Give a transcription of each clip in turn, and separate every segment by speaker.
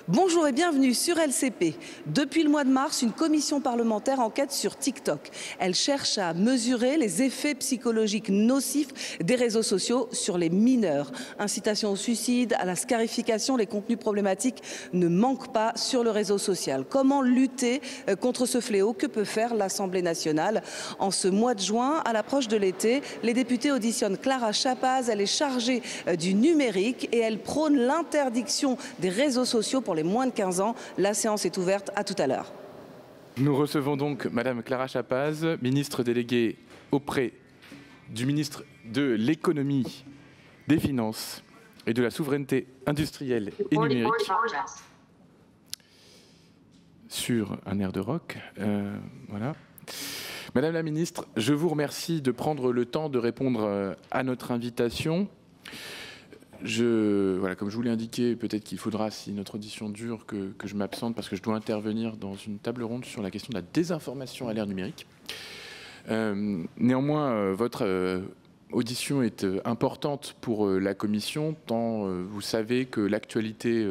Speaker 1: Bonjour et bienvenue sur LCP. Depuis le mois de mars, une commission parlementaire enquête sur TikTok. Elle cherche à mesurer les effets psychologiques nocifs des réseaux sociaux sur les mineurs. Incitation au suicide, à la scarification, les contenus problématiques ne manquent pas sur le réseau social. Comment lutter contre ce fléau? Que peut faire l'Assemblée nationale? En ce mois de juin, à l'approche de l'été, les députés auditionnent Clara Chapaz. Elle est chargée du numérique et elle prône l'interdiction des réseaux sociaux pour les moins de 15 ans. La séance est ouverte. À tout à l'heure.
Speaker 2: Nous recevons donc Madame Clara Chapaz, ministre déléguée auprès du ministre de l'Économie, des Finances et de la Souveraineté industrielle et numérique, sur un air de rock. Voilà. Madame la ministre, je vous remercie de prendre le temps de répondre à notre invitation. Voilà, comme je vous l'ai indiqué, peut-être qu'il faudra, si notre audition dure, que je m'absente parce que je dois intervenir dans une table ronde sur la question de la désinformation à l'ère numérique. Néanmoins, votre audition est importante pour la Commission, tant vous savez que l'actualité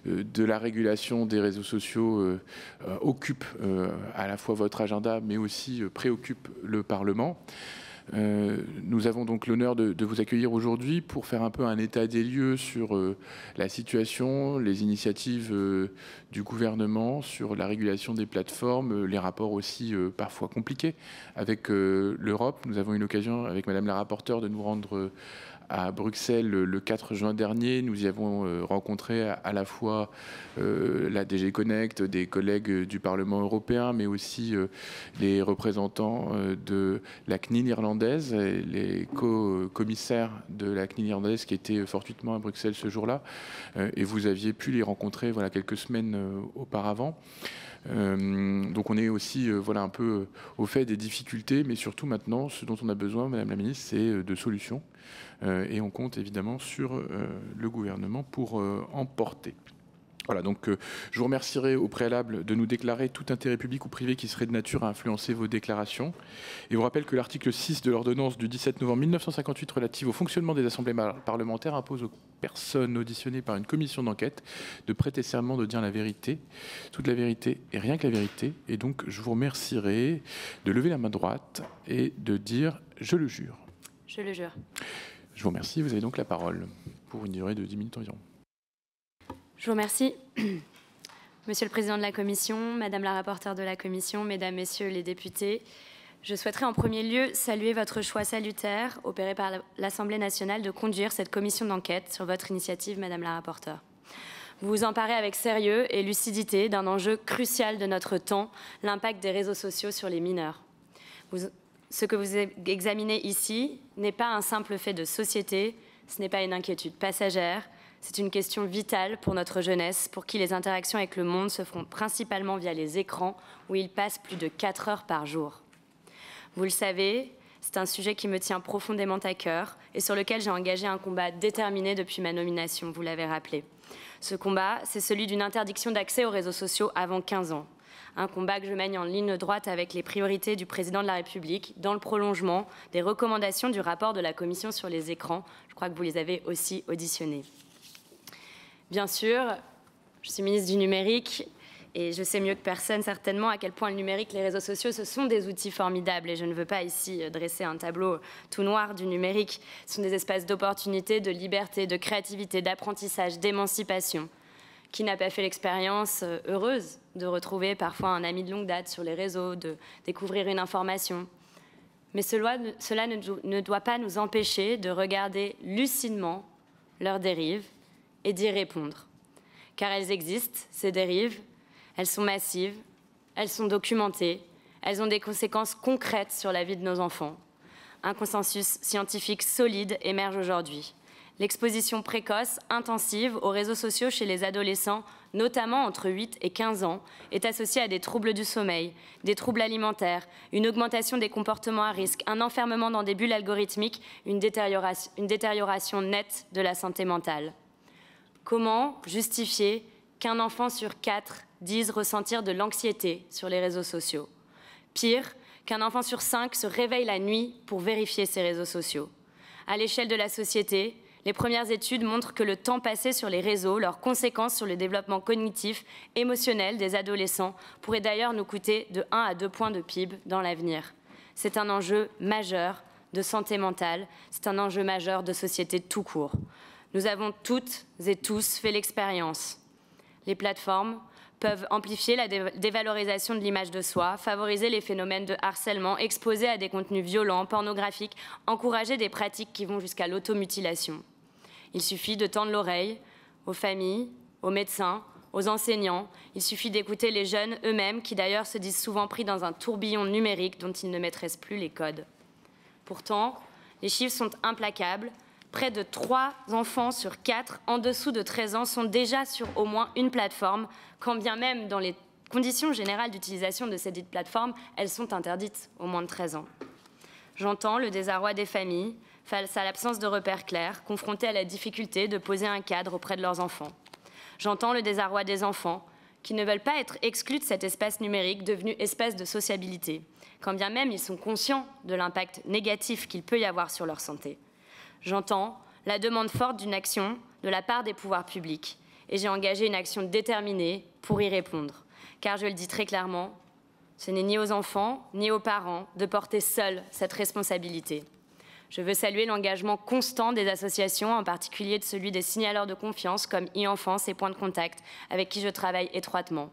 Speaker 2: de la régulation des réseaux sociaux occupe à la fois votre agenda, mais aussi préoccupe le Parlement. Nous avons donc l'honneur de vous accueillir aujourd'hui pour faire un peu un état des lieux sur la situation, les initiatives du gouvernement sur la régulation des plateformes, les rapports aussi parfois compliqués avec l'Europe. Nous avons eu l'occasion avec Madame la rapporteure de nous rendre à Bruxelles le 4 juin dernier. Nous y avons rencontré à la fois la DG Connect, des collègues du Parlement européen, mais aussi les représentants de la CNIL irlandaise, et les co-commissaires de la CNIL irlandaise qui étaient fortuitement à Bruxelles ce jour-là. Et vous aviez pu les rencontrer voilà, quelques semaines auparavant. Donc on est aussi voilà, un peu au fait des difficultés, mais surtout maintenant, ce dont on a besoin, Madame la Ministre, c'est de solutions. Et on compte évidemment sur le gouvernement pour en porter. Voilà, donc je vous remercierai au préalable de nous déclarer tout intérêt public ou privé qui serait de nature à influencer vos déclarations. Et vous rappelle que l'article 6 de l'ordonnance du 17 novembre 1958 relative au fonctionnement des assemblées parlementaires impose aux personnes auditionnées par une commission d'enquête de prêter serment de dire la vérité, toute la vérité et rien que la vérité. Et donc je vous remercierai de lever la main droite et de dire « je le jure ».
Speaker 3: Je le jure.
Speaker 2: Je vous remercie. Vous avez donc la parole pour une durée de 10 minutes environ.
Speaker 3: Je vous remercie. Monsieur le Président de la Commission, Madame la rapporteure de la Commission, Mesdames, Messieurs les députés, je souhaiterais en premier lieu saluer votre choix salutaire opéré par l'Assemblée nationale de conduire cette commission d'enquête sur votre initiative, Madame la rapporteure. Vous vous emparez avec sérieux et lucidité d'un enjeu crucial de notre temps, l'impact des réseaux sociaux sur les mineurs. Ce que vous examinez ici n'est pas un simple fait de société, ce n'est pas une inquiétude passagère, c'est une question vitale pour notre jeunesse, pour qui les interactions avec le monde se font principalement via les écrans, où ils passent plus de 4 heures par jour. Vous le savez, c'est un sujet qui me tient profondément à cœur et sur lequel j'ai engagé un combat déterminé depuis ma nomination, vous l'avez rappelé. Ce combat, c'est celui d'une interdiction d'accès aux réseaux sociaux avant 15 ans. Un combat que je mène en ligne droite avec les priorités du Président de la République, dans le prolongement des recommandations du rapport de la Commission sur les écrans. Je crois que vous les avez aussi auditionnées. Bien sûr, je suis ministre du numérique et je sais mieux que personne certainement à quel point le numérique, les réseaux sociaux, ce sont des outils formidables. Et je ne veux pas ici dresser un tableau tout noir du numérique. Ce sont des espaces d'opportunité, de liberté, de créativité, d'apprentissage, d'émancipation. Qui n'a pas fait l'expérience heureuse de retrouver parfois un ami de longue date sur les réseaux, de découvrir une information. Mais cela ne doit pas nous empêcher de regarder lucidement leurs dérives et d'y répondre. Car elles existent, ces dérives, elles sont massives, elles sont documentées, elles ont des conséquences concrètes sur la vie de nos enfants. Un consensus scientifique solide émerge aujourd'hui. L'exposition précoce, intensive aux réseaux sociaux chez les adolescents, notamment entre 8 et 15 ans, est associée à des troubles du sommeil, des troubles alimentaires, une augmentation des comportements à risque, un enfermement dans des bulles algorithmiques, une détérioration nette de la santé mentale. Comment justifier qu'un enfant sur 4 dise ressentir de l'anxiété sur les réseaux sociaux? Pire, qu'un enfant sur 5 se réveille la nuit pour vérifier ses réseaux sociaux. À l'échelle de la société, Les premières études montrent que le temps passé sur les réseaux, leurs conséquences sur le développement cognitif, émotionnel des adolescents pourraient d'ailleurs nous coûter de 1 à 2 points de PIB dans l'avenir. C'est un enjeu majeur de santé mentale, c'est un enjeu majeur de société tout court. Nous avons toutes et tous fait l'expérience. Les plateformes peuvent amplifier la dévalorisation de l'image de soi, favoriser les phénomènes de harcèlement, exposer à des contenus violents, pornographiques, encourager des pratiques qui vont jusqu'à l'automutilation. Il suffit de tendre l'oreille aux familles, aux médecins, aux enseignants. Il suffit d'écouter les jeunes eux-mêmes qui d'ailleurs se disent souvent pris dans un tourbillon numérique dont ils ne maîtrisent plus les codes. Pourtant, les chiffres sont implacables. Près de 3 enfants sur 4 en dessous de 13 ans sont déjà sur au moins une plateforme, quand bien même dans les conditions générales d'utilisation de ces dites plateformes, elles sont interdites aux moins de 13 ans. J'entends le désarroi des familles face à l'absence de repères clairs, confrontées à la difficulté de poser un cadre auprès de leurs enfants. J'entends le désarroi des enfants qui ne veulent pas être exclus de cet espace numérique devenu espace de sociabilité, quand bien même ils sont conscients de l'impact négatif qu'il peut y avoir sur leur santé. J'entends la demande forte d'une action de la part des pouvoirs publics et j'ai engagé une action déterminée pour y répondre. Car je le dis très clairement, ce n'est ni aux enfants ni aux parents de porter seuls cette responsabilité. Je veux saluer l'engagement constant des associations, en particulier de celui des signaleurs de confiance comme e-enfance et Point de Contact, avec qui je travaille étroitement.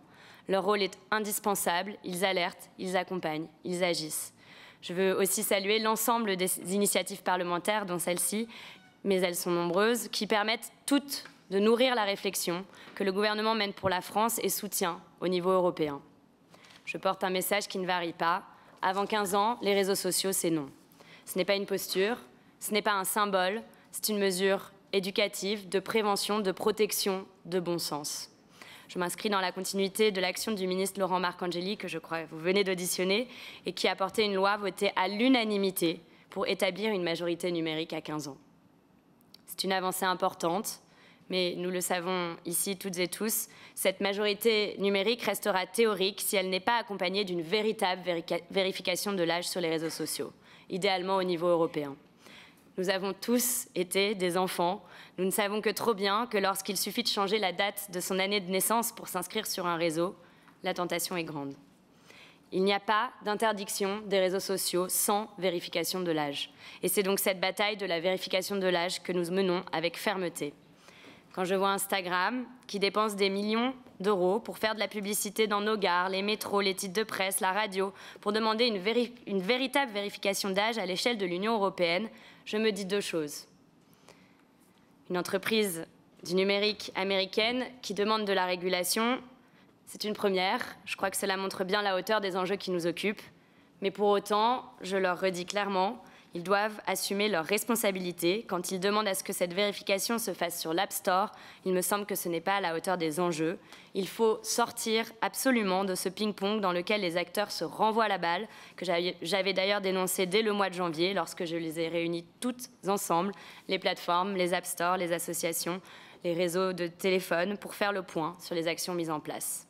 Speaker 3: Leur rôle est indispensable, ils alertent, ils accompagnent, ils agissent. Je veux aussi saluer l'ensemble des initiatives parlementaires, dont celle-ci, mais elles sont nombreuses, qui permettent toutes de nourrir la réflexion que le gouvernement mène pour la France et soutient au niveau européen. Je porte un message qui ne varie pas. Avant 15 ans, les réseaux sociaux, c'est non. Ce n'est pas une posture, ce n'est pas un symbole, c'est une mesure éducative, de prévention, de protection, de bon sens. Je m'inscris dans la continuité de l'action du ministre Laurent Marcangeli, que je crois vous venez d'auditionner, et qui a porté une loi votée à l'unanimité pour établir une majorité numérique à 15 ans. C'est une avancée importante, mais nous le savons ici toutes et tous, cette majorité numérique restera théorique si elle n'est pas accompagnée d'une véritable vérification de l'âge sur les réseaux sociaux, idéalement au niveau européen. Nous avons tous été des enfants. Nous ne savons que trop bien que lorsqu'il suffit de changer la date de son année de naissance pour s'inscrire sur un réseau, la tentation est grande. Il n'y a pas d'interdiction des réseaux sociaux sans vérification de l'âge. Et c'est donc cette bataille de la vérification de l'âge que nous menons avec fermeté. Quand je vois Instagram, qui dépense des millions d'euros pour faire de la publicité dans nos gares, les métros, les titres de presse, la radio, pour demander une véritable vérification d'âge à l'échelle de l'Union européenne, je me dis 2 choses. Une entreprise du numérique américaine qui demande de la régulation, c'est une première. Je crois que cela montre bien la hauteur des enjeux qui nous occupent. Mais pour autant, je leur redis clairement, ils doivent assumer leurs responsabilités. Quand ils demandent à ce que cette vérification se fasse sur l'App Store, il me semble que ce n'est pas à la hauteur des enjeux. Il faut sortir absolument de ce ping-pong dans lequel les acteurs se renvoient la balle, que j'avais d'ailleurs dénoncé dès le mois de janvier, lorsque je les ai réunis toutes ensemble, les plateformes, les App Store, les associations, les réseaux de téléphone, pour faire le point sur les actions mises en place.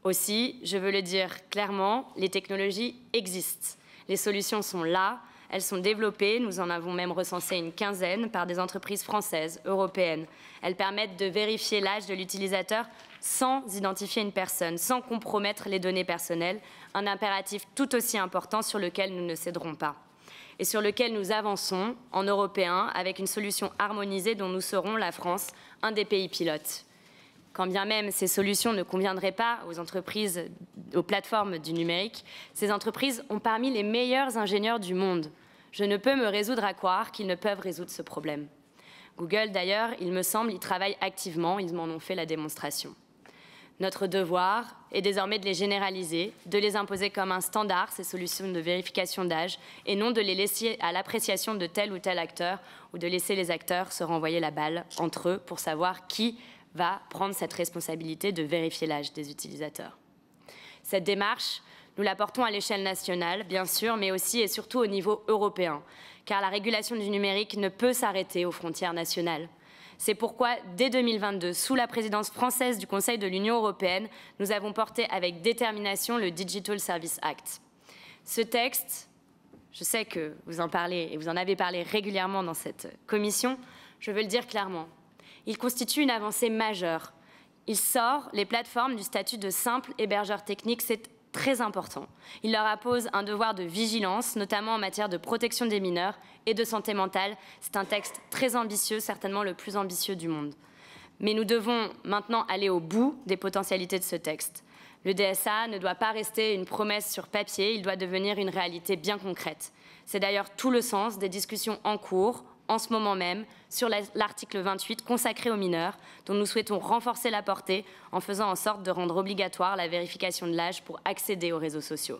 Speaker 3: Aussi, je veux le dire clairement, les technologies existent. Les solutions sont là. Elles sont développées, nous en avons même recensé une 15aine par des entreprises françaises, européennes. Elles permettent de vérifier l'âge de l'utilisateur sans identifier une personne, sans compromettre les données personnelles, un impératif tout aussi important sur lequel nous ne céderons pas et sur lequel nous avançons en Européens avec une solution harmonisée dont nous serons, la France, un des pays pilotes. Quand bien même ces solutions ne conviendraient pas aux entreprises, aux plateformes du numérique, ces entreprises ont parmi les meilleurs ingénieurs du monde. Je ne peux me résoudre à croire qu'ils ne peuvent résoudre ce problème. Google, d'ailleurs, il me semble, y travaille activement, ils m'en ont fait la démonstration. Notre devoir est désormais de les généraliser, de les imposer comme un standard, ces solutions de vérification d'âge, et non de les laisser à l'appréciation de tel ou tel acteur, ou de laisser les acteurs se renvoyer la balle entre eux pour savoir qui va prendre cette responsabilité de vérifier l'âge des utilisateurs. Cette démarche, nous la portons à l'échelle nationale, bien sûr, mais aussi et surtout au niveau européen, car la régulation du numérique ne peut s'arrêter aux frontières nationales. C'est pourquoi, dès 2022, sous la présidence française du Conseil de l'Union européenne, nous avons porté avec détermination le Digital Services Act. Ce texte Je sais que vous en parlez et vous en avez parlé régulièrement dans cette commission. Je veux le dire clairement. Il constitue une avancée majeure. Il sort les plateformes du statut de simple hébergeur technique. C'est très important. Il leur impose un devoir de vigilance, notamment en matière de protection des mineurs et de santé mentale. C'est un texte très ambitieux, certainement le plus ambitieux du monde. Mais nous devons maintenant aller au bout des potentialités de ce texte. Le DSA ne doit pas rester une promesse sur papier, il doit devenir une réalité bien concrète. C'est d'ailleurs tout le sens des discussions en cours, en ce moment même, sur l'article 28 consacré aux mineurs, dont nous souhaitons renforcer la portée en faisant en sorte de rendre obligatoire la vérification de l'âge pour accéder aux réseaux sociaux.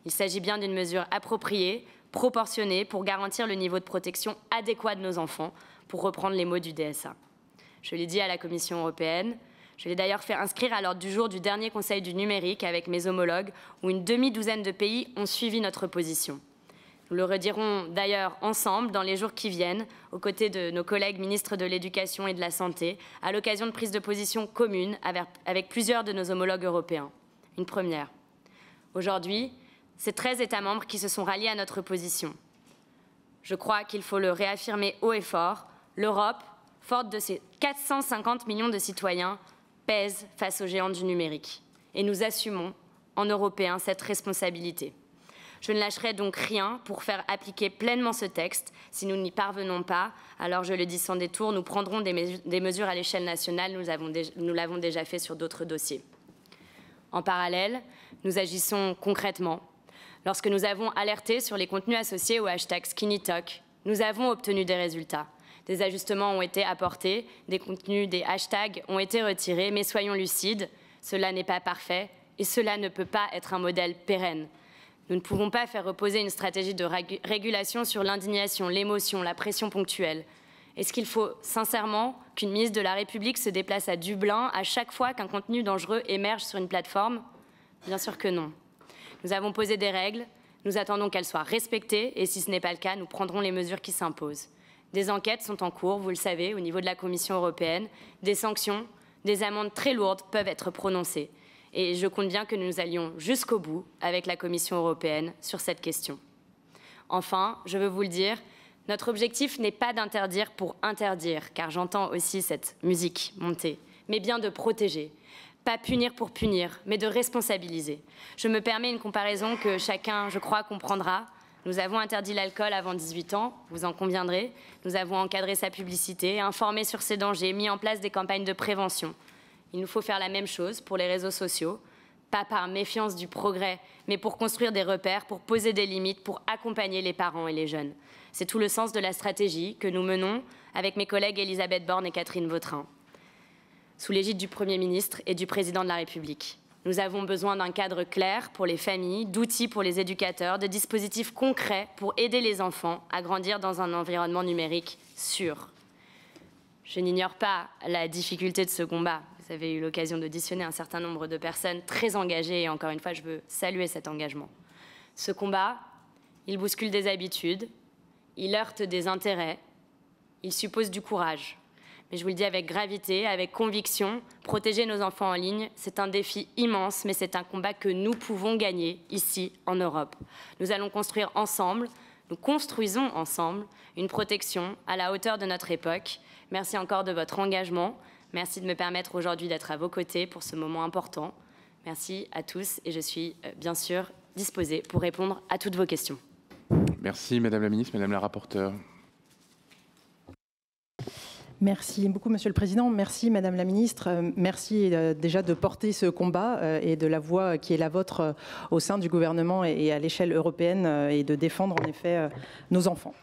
Speaker 3: Il s'agit bien d'une mesure appropriée, proportionnée, pour garantir le niveau de protection adéquat de nos enfants, pour reprendre les mots du DSA. Je l'ai dit à la Commission européenne. Je l'ai d'ailleurs fait inscrire à l'ordre du jour du dernier Conseil du numérique avec mes homologues, où une demi-douzaine de pays ont suivi notre position. Nous le redirons d'ailleurs ensemble dans les jours qui viennent, aux côtés de nos collègues ministres de l'Éducation et de la Santé, à l'occasion de prises de position communes avec plusieurs de nos homologues européens. Une première. Aujourd'hui, c'est 13 États membres qui se sont ralliés à notre position. Je crois qu'il faut le réaffirmer haut et fort. L'Europe, forte de ses 450 millions de citoyens, pèse face aux géants du numérique. Et nous assumons, en Européens, cette responsabilité. Je ne lâcherai donc rien pour faire appliquer pleinement ce texte. Si nous n'y parvenons pas, alors je le dis sans détour, nous prendrons des mesures à l'échelle nationale. Nous l'avons déjà fait sur d'autres dossiers. En parallèle, nous agissons concrètement. Lorsque nous avons alerté sur les contenus associés au hashtag SkinnyTalk, nous avons obtenu des résultats. Des ajustements ont été apportés, des contenus, des hashtags ont été retirés, mais soyons lucides, cela n'est pas parfait et cela ne peut pas être un modèle pérenne. Nous ne pouvons pas faire reposer une stratégie de régulation sur l'indignation, l'émotion, la pression ponctuelle. Est-ce qu'il faut sincèrement qu'une ministre de la République se déplace à Dublin à chaque fois qu'un contenu dangereux émerge sur une plateforme? Bien sûr que non. Nous avons posé des règles, nous attendons qu'elles soient respectées et si ce n'est pas le cas, nous prendrons les mesures qui s'imposent. Des enquêtes sont en cours, vous le savez, au niveau de la Commission européenne. Des sanctions, des amendes très lourdes peuvent être prononcées. Et je compte bien que nous allions jusqu'au bout avec la Commission européenne sur cette question. Enfin, je veux vous le dire, notre objectif n'est pas d'interdire pour interdire, car j'entends aussi cette musique monter, mais bien de protéger. Pas punir pour punir, mais de responsabiliser. Je me permets une comparaison que chacun, je crois, comprendra. Nous avons interdit l'alcool avant 18 ans, vous en conviendrez. Nous avons encadré sa publicité, informé sur ses dangers, mis en place des campagnes de prévention. Il nous faut faire la même chose pour les réseaux sociaux, pas par méfiance du progrès, mais pour construire des repères, pour poser des limites, pour accompagner les parents et les jeunes. C'est tout le sens de la stratégie que nous menons avec mes collègues Elisabeth Borne et Catherine Vautrin, sous l'égide du Premier ministre et du Président de la République. Nous avons besoin d'un cadre clair pour les familles, d'outils pour les éducateurs, de dispositifs concrets pour aider les enfants à grandir dans un environnement numérique sûr. Je n'ignore pas la difficulté de ce combat. Vous avez eu l'occasion d'auditionner un certain nombre de personnes très engagées et encore une fois, je veux saluer cet engagement. Ce combat, il bouscule des habitudes, il heurte des intérêts, il suppose du courage. Mais je vous le dis avec gravité, avec conviction, protéger nos enfants en ligne, c'est un défi immense, mais c'est un combat que nous pouvons gagner ici en Europe. Nous allons construire ensemble, nous construisons ensemble une protection à la hauteur de notre époque. Merci encore de votre engagement. Merci de me permettre aujourd'hui d'être à vos côtés pour ce moment important. Merci à tous et je suis bien sûr disposée pour répondre à toutes vos questions.
Speaker 2: Merci Madame la Ministre, Madame la rapporteure.
Speaker 4: Merci beaucoup, Monsieur le Président. Merci, Madame la Ministre. Merci déjà de porter ce combat et de la voix qui est la vôtre au sein du gouvernement et à l'échelle européenne et de défendre en effet nos enfants.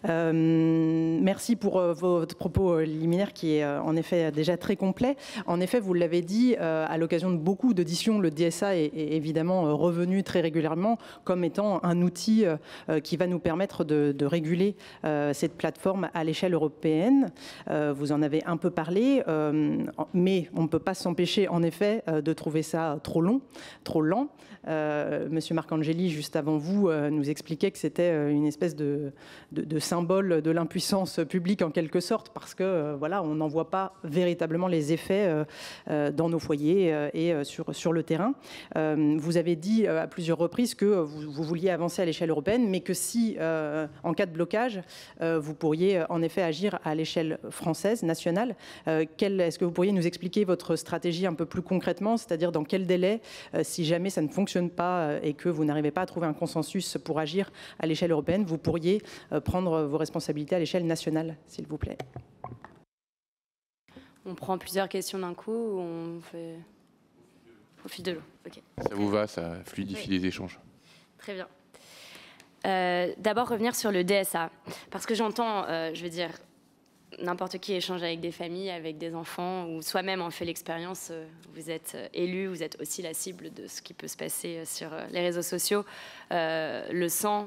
Speaker 4: Merci pour votre propos liminaire qui est en effet déjà très complet. En effet, vous l'avez dit, à l'occasion de beaucoup d'auditions, le DSA est évidemment revenu très régulièrement comme étant un outil qui va nous permettre de réguler cette plateforme à l'échelle européenne. vous en avez un peu parlé, mais on ne peut pas s'empêcher, en effet, de trouver ça trop long, trop lent. Monsieur Marcangeli, juste avant vous, nous expliquait que c'était une espèce de symbole de l'impuissance publique en quelque sorte, parce que voilà, on n'en voit pas véritablement les effets dans nos foyers et sur le terrain. Vous avez dit à plusieurs reprises que vous vouliez avancer à l'échelle européenne, mais que si, en cas de blocage, vous pourriez en effet agir à l'échelle française, nationale. Est-ce que vous pourriez nous expliquer votre stratégie un peu plus concrètement, c'est-à-dire dans quel délai, si jamais ça ne fonctionne pas et que vous n'arrivez pas à trouver un consensus pour agir à l'échelle européenne, vous pourriez prendre vos responsabilités à l'échelle nationale, s'il vous plaît?
Speaker 3: On prend plusieurs questions d'un coup ou on fait au fil de l'eau? Okay.
Speaker 2: Ça vous va, ça fluidifie les échanges.
Speaker 3: Très bien. D'abord, revenir sur le DSA. Parce que j'entends, je veux dire, n'importe qui échange avec des familles, avec des enfants, ou soi-même en fait l'expérience. Vous êtes élu, vous êtes aussi la cible de ce qui peut se passer sur les réseaux sociaux. Le sent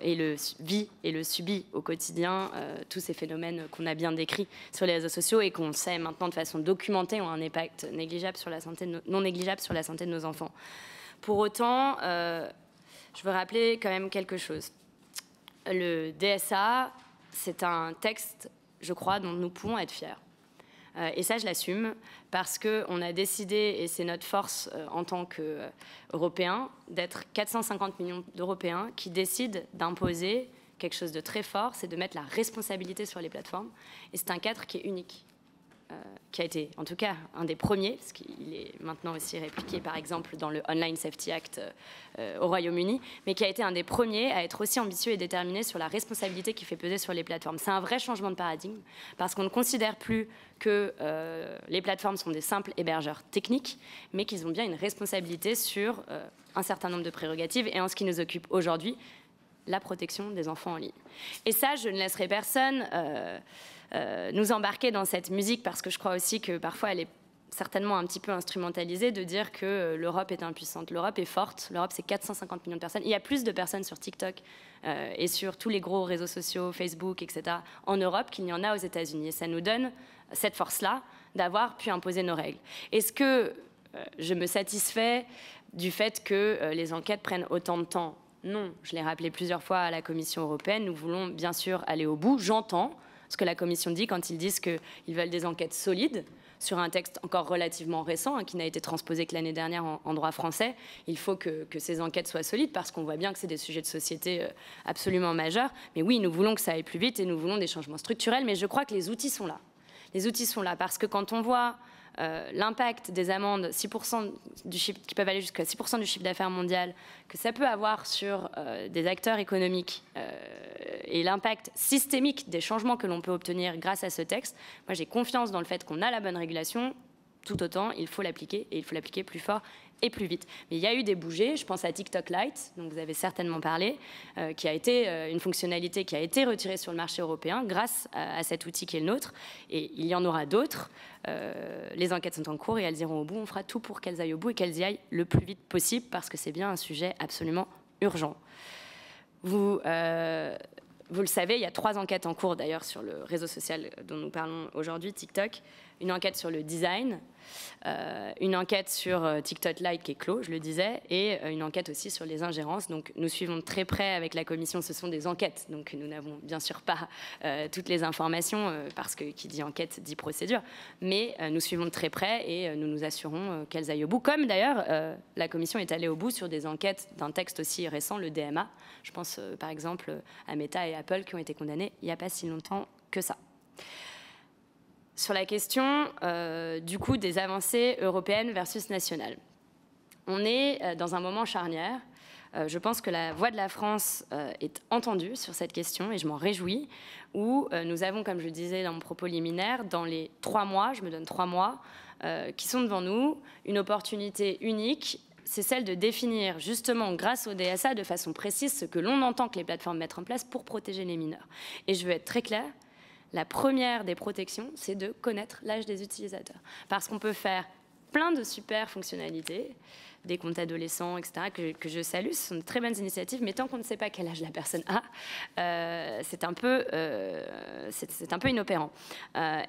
Speaker 3: et le vit et le subit au quotidien. Tous ces phénomènes qu'on a bien décrits sur les réseaux sociaux et qu'on sait maintenant de façon documentée ont un impact négligeable sur la santé non négligeable sur la santé de nos enfants. Pour autant, je veux rappeler quand même quelque chose. Le DSA, c'est un texte, je crois, dont nous pouvons être fiers. Et ça, je l'assume, parce qu'on a décidé, et c'est notre force en tant qu'Européens, d'être 450 millions d'Européens qui décident d'imposer quelque chose de très fort, c'est de mettre la responsabilité sur les plateformes. Et c'est un cadre qui est unique, qui a été, en tout cas, un des premiers, parce qu'il est maintenant aussi répliqué, par exemple, dans le Online Safety Act au Royaume-Uni, mais qui a été un des premiers à être aussi ambitieux et déterminé sur la responsabilité qui fait peser sur les plateformes. C'est un vrai changement de paradigme, parce qu'on ne considère plus que les plateformes sont des simples hébergeurs techniques, mais qu'ils ont bien une responsabilité sur un certain nombre de prérogatives, et en ce qui nous occupe aujourd'hui, la protection des enfants en ligne. Et ça, je ne laisserai personne nous embarquer dans cette musique, parce que je crois aussi que parfois elle est certainement un petit peu instrumentalisée, de dire que l'Europe est impuissante. L'Europe est forte, l'Europe c'est 450 millions de personnes. Il y a plus de personnes sur TikTok et sur tous les gros réseaux sociaux, Facebook, etc., en Europe qu'il n'y en a aux États-Unis. Et ça nous donne cette force-là d'avoir pu imposer nos règles. Est-ce que je me satisfais du fait que les enquêtes prennent autant de temps? Non, je l'ai rappelé plusieurs fois à la Commission européenne, nous voulons bien sûr aller au bout. J'entends ce que la Commission dit quand ils disent qu'ils veulent des enquêtes solides sur un texte encore relativement récent, qui n'a été transposé que l'année dernière en droit français. Il faut que ces enquêtes soient solides, parce qu'on voit bien que c'est des sujets de société absolument majeurs. Mais oui, nous voulons que ça aille plus vite et nous voulons des changements structurels, mais je crois que les outils sont là. Les outils sont là, parce que quand on voit l'impact des amendes, 6% du chiffre, qui peuvent aller jusqu'à 6% du chiffre d'affaires mondial, que ça peut avoir sur des acteurs économiques et l'impact systémique des changements que l'on peut obtenir grâce à ce texte, moi j'ai confiance dans le fait qu'on a la bonne régulation. Tout autant, il faut l'appliquer, et il faut l'appliquer plus fort et plus vite. Mais il y a eu des bougées, je pense à TikTok Lite, dont vous avez certainement parlé, qui a été une fonctionnalité qui a été retirée sur le marché européen grâce à cet outil qui est le nôtre, et il y en aura d'autres. Les enquêtes sont en cours et elles iront au bout. On fera tout pour qu'elles aillent au bout et qu'elles y aillent le plus vite possible, parce que c'est bien un sujet absolument urgent. Vous le savez, il y a 3 enquêtes en cours d'ailleurs sur le réseau social dont nous parlons aujourd'hui, TikTok. Une enquête sur le design, une enquête sur TikTok Lite qui est clos, je le disais, et une enquête aussi sur les ingérences. Donc nous suivons de très près avec la Commission, ce sont des enquêtes, donc nous n'avons bien sûr pas toutes les informations, parce que qui dit enquête dit procédure, mais nous suivons de très près et nous nous assurons qu'elles aillent au bout, comme d'ailleurs la Commission est allée au bout sur des enquêtes d'un texte aussi récent, le DMA. Je pense par exemple à Meta et Apple qui ont été condamnés il n'y a pas si longtemps que ça. Sur la question du coup des avancées européennes versus nationales. On est dans un moment charnière. Je pense que la voix de la France est entendue sur cette question et je m'en réjouis, où nous avons, comme je le disais dans mon propos liminaire, dans les 3 mois, je me donne 3 mois, qui sont devant nous, une opportunité unique. C'est celle de définir justement grâce au DSA de façon précise ce que l'on entend que les plateformes mettent en place pour protéger les mineurs. Et je veux être très claire, la première des protections, c'est de connaître l'âge des utilisateurs. Parce qu'on peut faire plein de super fonctionnalités, des comptes adolescents, etc., que je salue. Ce sont de très bonnes initiatives, mais tant qu'on ne sait pas quel âge la personne a, c'est un peu inopérant.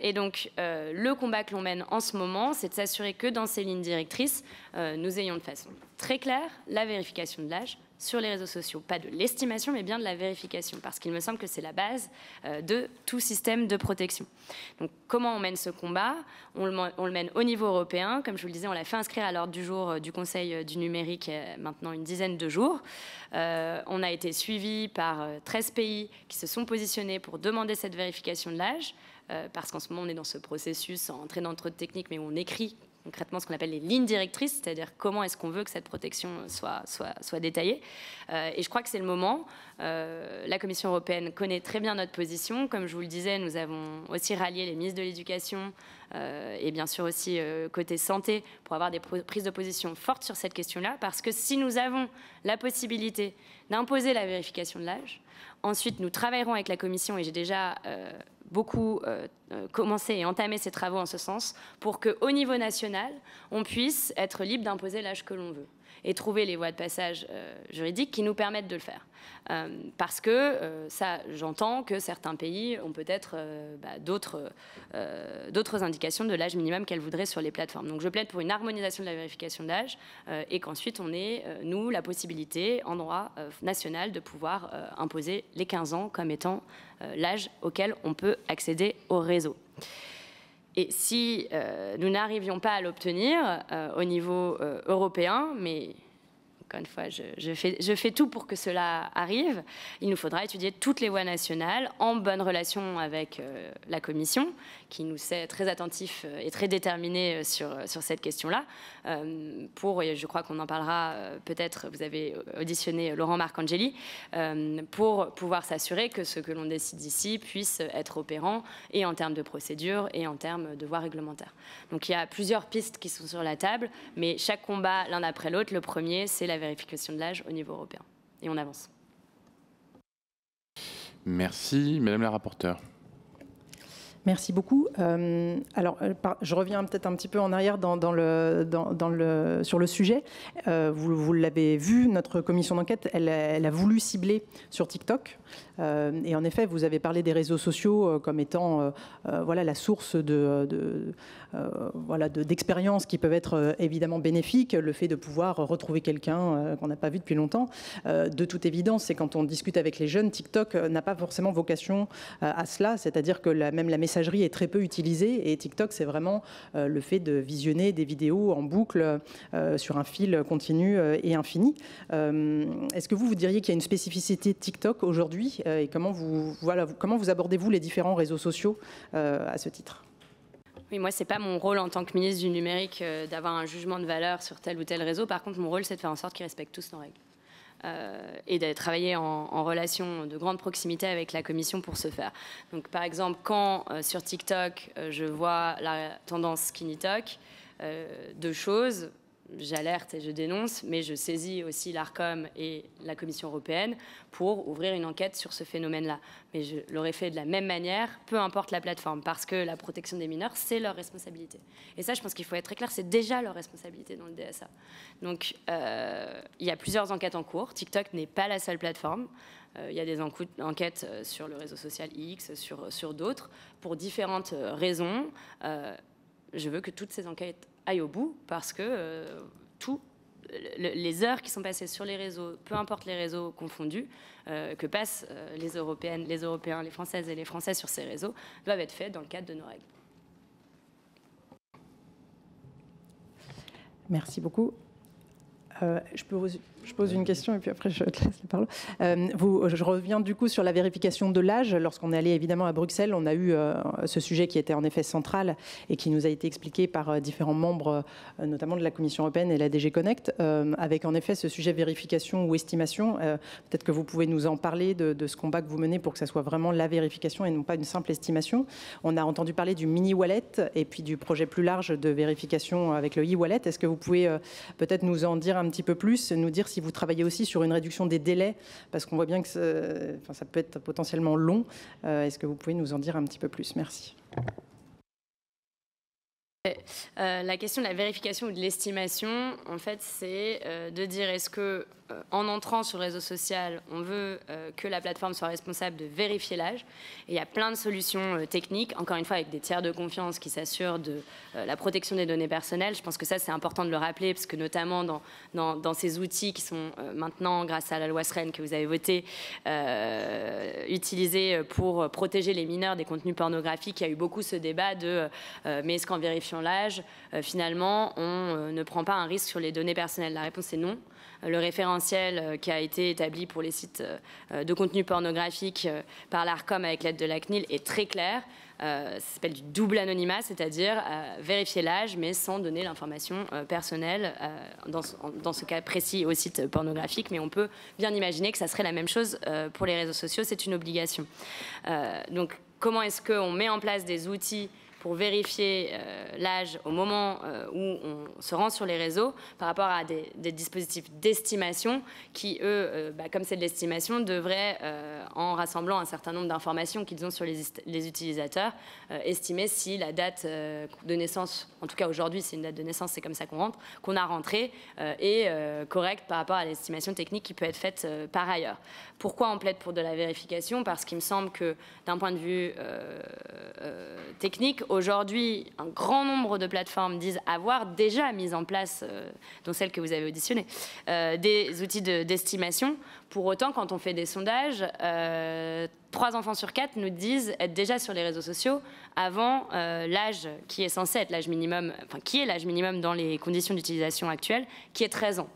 Speaker 3: Et donc, le combat que l'on mène en ce moment, c'est de s'assurer que dans ces lignes directrices, nous ayons de façon très claire la vérification de l'âge sur les réseaux sociaux. Pas de l'estimation, mais bien de la vérification, parce qu'il me semble que c'est la base de tout système de protection. Donc, comment on mène ce combat? On le mène au niveau européen. Comme je vous le disais, on l'a fait inscrire à l'ordre du jour du Conseil du numérique il y a maintenant une dizaine de jours. On a été suivi par 13 pays qui se sont positionnés pour demander cette vérification de l'âge, parce qu'en ce moment, on est dans ce processus, sans entrer dans trop de techniques, mais où on écrit concrètement ce qu'on appelle les lignes directrices, c'est-à-dire comment est-ce qu'on veut que cette protection soit détaillée. Et je crois que c'est le moment. La Commission européenne connaît très bien notre position. Comme je vous le disais, nous avons aussi rallié les ministres de l'Éducation et bien sûr aussi côté santé pour avoir des prises de position fortes sur cette question-là, parce que si nous avons la possibilité d'imposer la vérification de l'âge, ensuite nous travaillerons avec la Commission, et j'ai déjà beaucoup commencé et entamé ces travaux en ce sens, pour qu'au niveau national, on puisse être libre d'imposer l'âge que l'on veut et trouver les voies de passage juridiques qui nous permettent de le faire. Parce que, ça, j'entends que certains pays ont peut-être d'autres indications de l'âge minimum qu'elles voudraient sur les plateformes. Donc je plaide pour une harmonisation de la vérification d'âge et qu'ensuite on ait, nous, la possibilité, en droit national, de pouvoir imposer les 15 ans comme étant l'âge auquel on peut accéder au réseau. Et si nous n'arrivions pas à l'obtenir au niveau européen, mais encore une fois, je fais tout pour que cela arrive, il nous faudra étudier toutes les voies nationales en bonne relation avec la Commission, qui nous sait très attentif et très déterminé sur cette question-là. Et je crois qu'on en parlera peut-être, vous avez auditionné Laurent Marcangeli, pour pouvoir s'assurer que ce que l'on décide ici puisse être opérant, et en termes de procédure et en termes de voies réglementaires. Donc il y a plusieurs pistes qui sont sur la table, mais chaque combat l'un après l'autre. Le premier, c'est la vérification de l'âge au niveau européen. Et on avance.
Speaker 2: Merci. Madame la rapporteure.
Speaker 4: Merci beaucoup. Alors, je reviens peut-être un petit peu en arrière sur le sujet. Vous l'avez vu, notre commission d'enquête, elle a voulu cibler sur TikTok. Et en effet, vous avez parlé des réseaux sociaux comme étant voilà, la source d'expériences qui peuvent être évidemment bénéfiques. Le fait de pouvoir retrouver quelqu'un qu'on n'a pas vu depuis longtemps. De toute évidence, c'est quand on discute avec les jeunes, TikTok n'a pas forcément vocation à cela. C'est-à-dire que même la messagerie est très peu utilisée. Et TikTok, c'est vraiment le fait de visionner des vidéos en boucle sur un fil continu et infini. Est-ce que vous diriez qu'il y a une spécificité de TikTok aujourd'hui et comment vous abordez-vous les différents réseaux sociaux à ce titre ?
Speaker 3: Oui, moi, ce n'est pas mon rôle en tant que ministre du numérique d'avoir un jugement de valeur sur tel ou tel réseau. Par contre, mon rôle, c'est de faire en sorte qu'ils respectent tous nos règles. Et de travailler en relation de grande proximité avec la Commission pour ce faire. Donc, par exemple, quand sur TikTok, je vois la tendance Skinny Talk, deux choses. J'alerte et je dénonce, mais je saisis aussi l'ARCOM et la Commission européenne pour ouvrir une enquête sur ce phénomène-là. Mais je l'aurais fait de la même manière, peu importe la plateforme, parce que la protection des mineurs, c'est leur responsabilité. Et ça, je pense qu'il faut être très clair, c'est déjà leur responsabilité dans le DSA. Donc, il y a plusieurs enquêtes en cours. TikTok n'est pas la seule plateforme. Il y a des enquêtes sur le réseau social X, sur d'autres, pour différentes raisons. Je veux que toutes ces enquêtes aillent au bout, parce que les heures qui sont passées sur les réseaux, peu importe les réseaux confondus, que passent les Européennes, les Européens, les Françaises et les Français sur ces réseaux, doivent être faites dans le cadre de nos règles.
Speaker 4: Merci beaucoup. Je pose une question et puis après je te laisse la parole. Je reviens du coup sur la vérification de l'âge. Lorsqu'on est allé évidemment à Bruxelles, on a eu ce sujet qui était en effet central et qui nous a été expliqué par différents membres, notamment de la Commission européenne et la DG Connect, avec en effet ce sujet vérification ou estimation. Peut-être que vous pouvez nous en parler de ce combat que vous menez pour que ça soit vraiment la vérification et non pas une simple estimation. On a entendu parler du mini-wallet et puis du projet plus large de vérification avec le e-wallet. Est-ce que vous pouvez peut-être nous en dire un petit peu plus, nous dire si vous travaillez aussi sur une réduction des délais, parce qu'on voit bien que ça peut être potentiellement long. Est-ce que vous pouvez nous en dire un petit peu plus ? Merci.
Speaker 3: La question de la vérification ou de l'estimation, en fait, c'est de dire est-ce que en entrant sur le réseau social, on veut que la plateforme soit responsable de vérifier l'âge. Et il y a plein de solutions techniques, encore une fois avec des tiers de confiance qui s'assurent de la protection des données personnelles. Je pense que ça, c'est important de le rappeler, parce que notamment dans ces outils qui sont maintenant, grâce à la loi SREN que vous avez votée, utilisés pour protéger les mineurs des contenus pornographiques, il y a eu beaucoup ce débat de mais est-ce qu'en vérifiant l'âge, finalement, on ne prend pas un risque sur les données personnelles? La réponse est non. Le référentiel qui a été établi pour les sites de contenu pornographique par l'ARCOM avec l'aide de la CNIL est très clair. Ça s'appelle du double anonymat, c'est-à-dire vérifier l'âge, mais sans donner l'information personnelle, dans ce cas précis au site pornographique. Mais on peut bien imaginer que ça serait la même chose pour les réseaux sociaux, c'est une obligation. Donc, comment est-ce qu'on met en place des outils pour vérifier l'âge au moment où on se rend sur les réseaux par rapport à des dispositifs d'estimation qui, eux, comme c'est de l'estimation, devraient, en rassemblant un certain nombre d'informations qu'ils ont sur les utilisateurs, estimer si la date de naissance, en tout cas aujourd'hui c'est une date de naissance, c'est comme ça qu'on a rentré, est correcte par rapport à l'estimation technique qui peut être faite par ailleurs. Pourquoi on plaide pour de la vérification? Parce qu'il me semble que d'un point de vue technique, aujourd'hui, un grand nombre de plateformes disent avoir déjà mis en place, dont celle que vous avez auditionnée, des outils d'estimation. Pour autant, quand on fait des sondages, 3 enfants sur 4 nous disent être déjà sur les réseaux sociaux avant l'âge qui est censé être l'âge minimum, enfin qui est l'âge minimum dans les conditions d'utilisation actuelles, qui est 13 ans.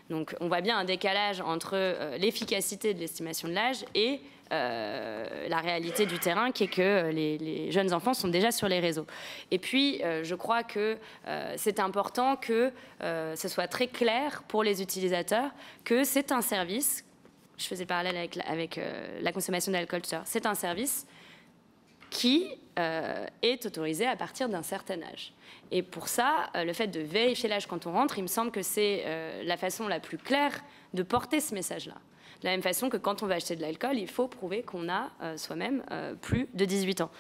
Speaker 3: Donc on voit bien un décalage entre l'efficacité de l'estimation de l'âge et la réalité du terrain, qui est que les jeunes enfants sont déjà sur les réseaux. Et puis, je crois que c'est important que ce soit très clair pour les utilisateurs que c'est un service, je faisais le parallèle avec la consommation d'alcool tout à l'heure, c'est un service qui est autorisé à partir d'un certain âge. Et pour ça, le fait de vérifier l'âge quand on rentre, il me semble que c'est la façon la plus claire de porter ce message-là. De la même façon que quand on va acheter de l'alcool, il faut prouver qu'on a soi-même plus de 18 ans.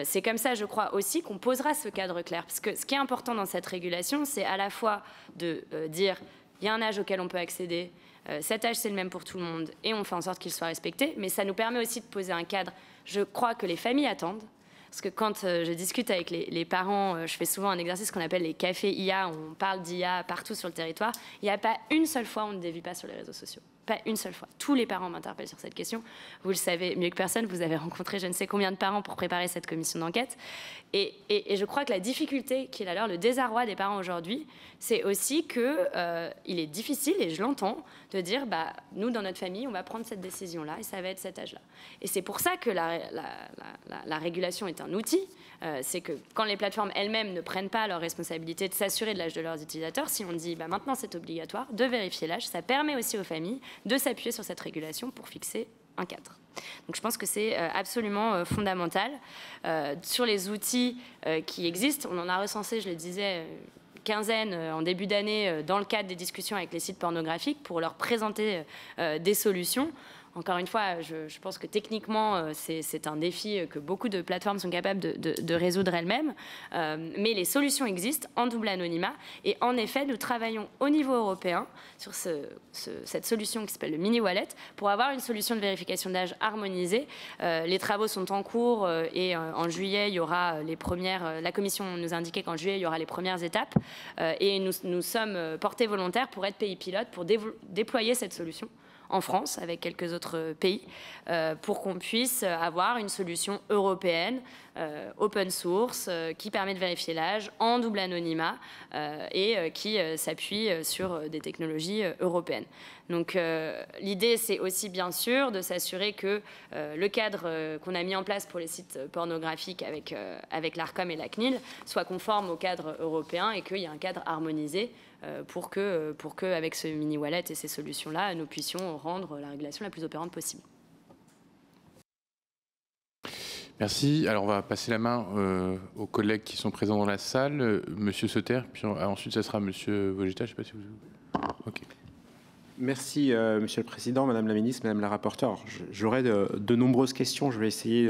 Speaker 3: C'est comme ça, je crois aussi, qu'on posera ce cadre clair. Parce que ce qui est important dans cette régulation, c'est à la fois de dire il y a un âge auquel on peut accéder, cet âge c'est le même pour tout le monde, et on fait en sorte qu'il soit respecté, mais ça nous permet aussi de poser un cadre. Je crois que les familles attendent. Parce que quand je discute avec les parents, je fais souvent un exercice qu'on appelle les cafés IA, où on parle d'IA partout sur le territoire. Il n'y a pas une seule fois où on ne dévie pas sur les réseaux sociaux. Pas une seule fois. Tous les parents m'interpellent sur cette question. Vous le savez mieux que personne, vous avez rencontré je ne sais combien de parents pour préparer cette commission d'enquête. Et je crois que la difficulté qui est la leur, le désarroi des parents aujourd'hui, c'est aussi qu'il est difficile, et je l'entends, de dire nous, dans notre famille, on va prendre cette décision-là et ça va être cet âge-là. Et c'est pour ça que la régulation est un outil. C'est que quand les plateformes elles-mêmes ne prennent pas leur responsabilité de s'assurer de l'âge de leurs utilisateurs, si on dit maintenant c'est obligatoire de vérifier l'âge, ça permet aussi aux familles de s'appuyer sur cette régulation pour fixer un cadre. Donc je pense que c'est absolument fondamental. Sur les outils qui existent, on en a recensé, je le disais, quinzaine en début d'année dans le cadre des discussions avec les sites pornographiques pour leur présenter des solutions. Encore une fois, je pense que techniquement, c'est un défi que beaucoup de plateformes sont capables de résoudre elles-mêmes. Mais les solutions existent en double anonymat. Et en effet, nous travaillons au niveau européen sur cette solution qui s'appelle le mini-wallet pour avoir une solution de vérification d'âge harmonisée. Les travaux sont en cours et en juillet, il y aura les premières... La Commission nous a indiqué qu'en juillet, il y aura les premières étapes. Et nous sommes portés volontaires pour être pays pilote, pour déployer cette solution en France, avec quelques autres pays, pour qu'on puisse avoir une solution européenne, open source, qui permet de vérifier l'âge en double anonymat et qui s'appuie sur des technologies européennes. Donc l'idée, c'est aussi bien sûr de s'assurer que le cadre qu'on a mis en place pour les sites pornographiques avec l'ARCOM et la CNIL soit conforme au cadre européen et qu'il y ait un cadre harmonisé pour que, avec ce mini-wallet et ces solutions-là, nous puissions rendre la régulation la plus opérante possible.
Speaker 2: Merci. Alors, on va passer la main aux collègues qui sont présents dans la salle. Monsieur Sauter, puis ensuite, ça sera Monsieur Vogetta. Je ne sais pas si vous... OK.
Speaker 5: Merci, Monsieur le Président, Madame la Ministre, Madame la Rapporteure. J'aurais de nombreuses questions. Je vais essayer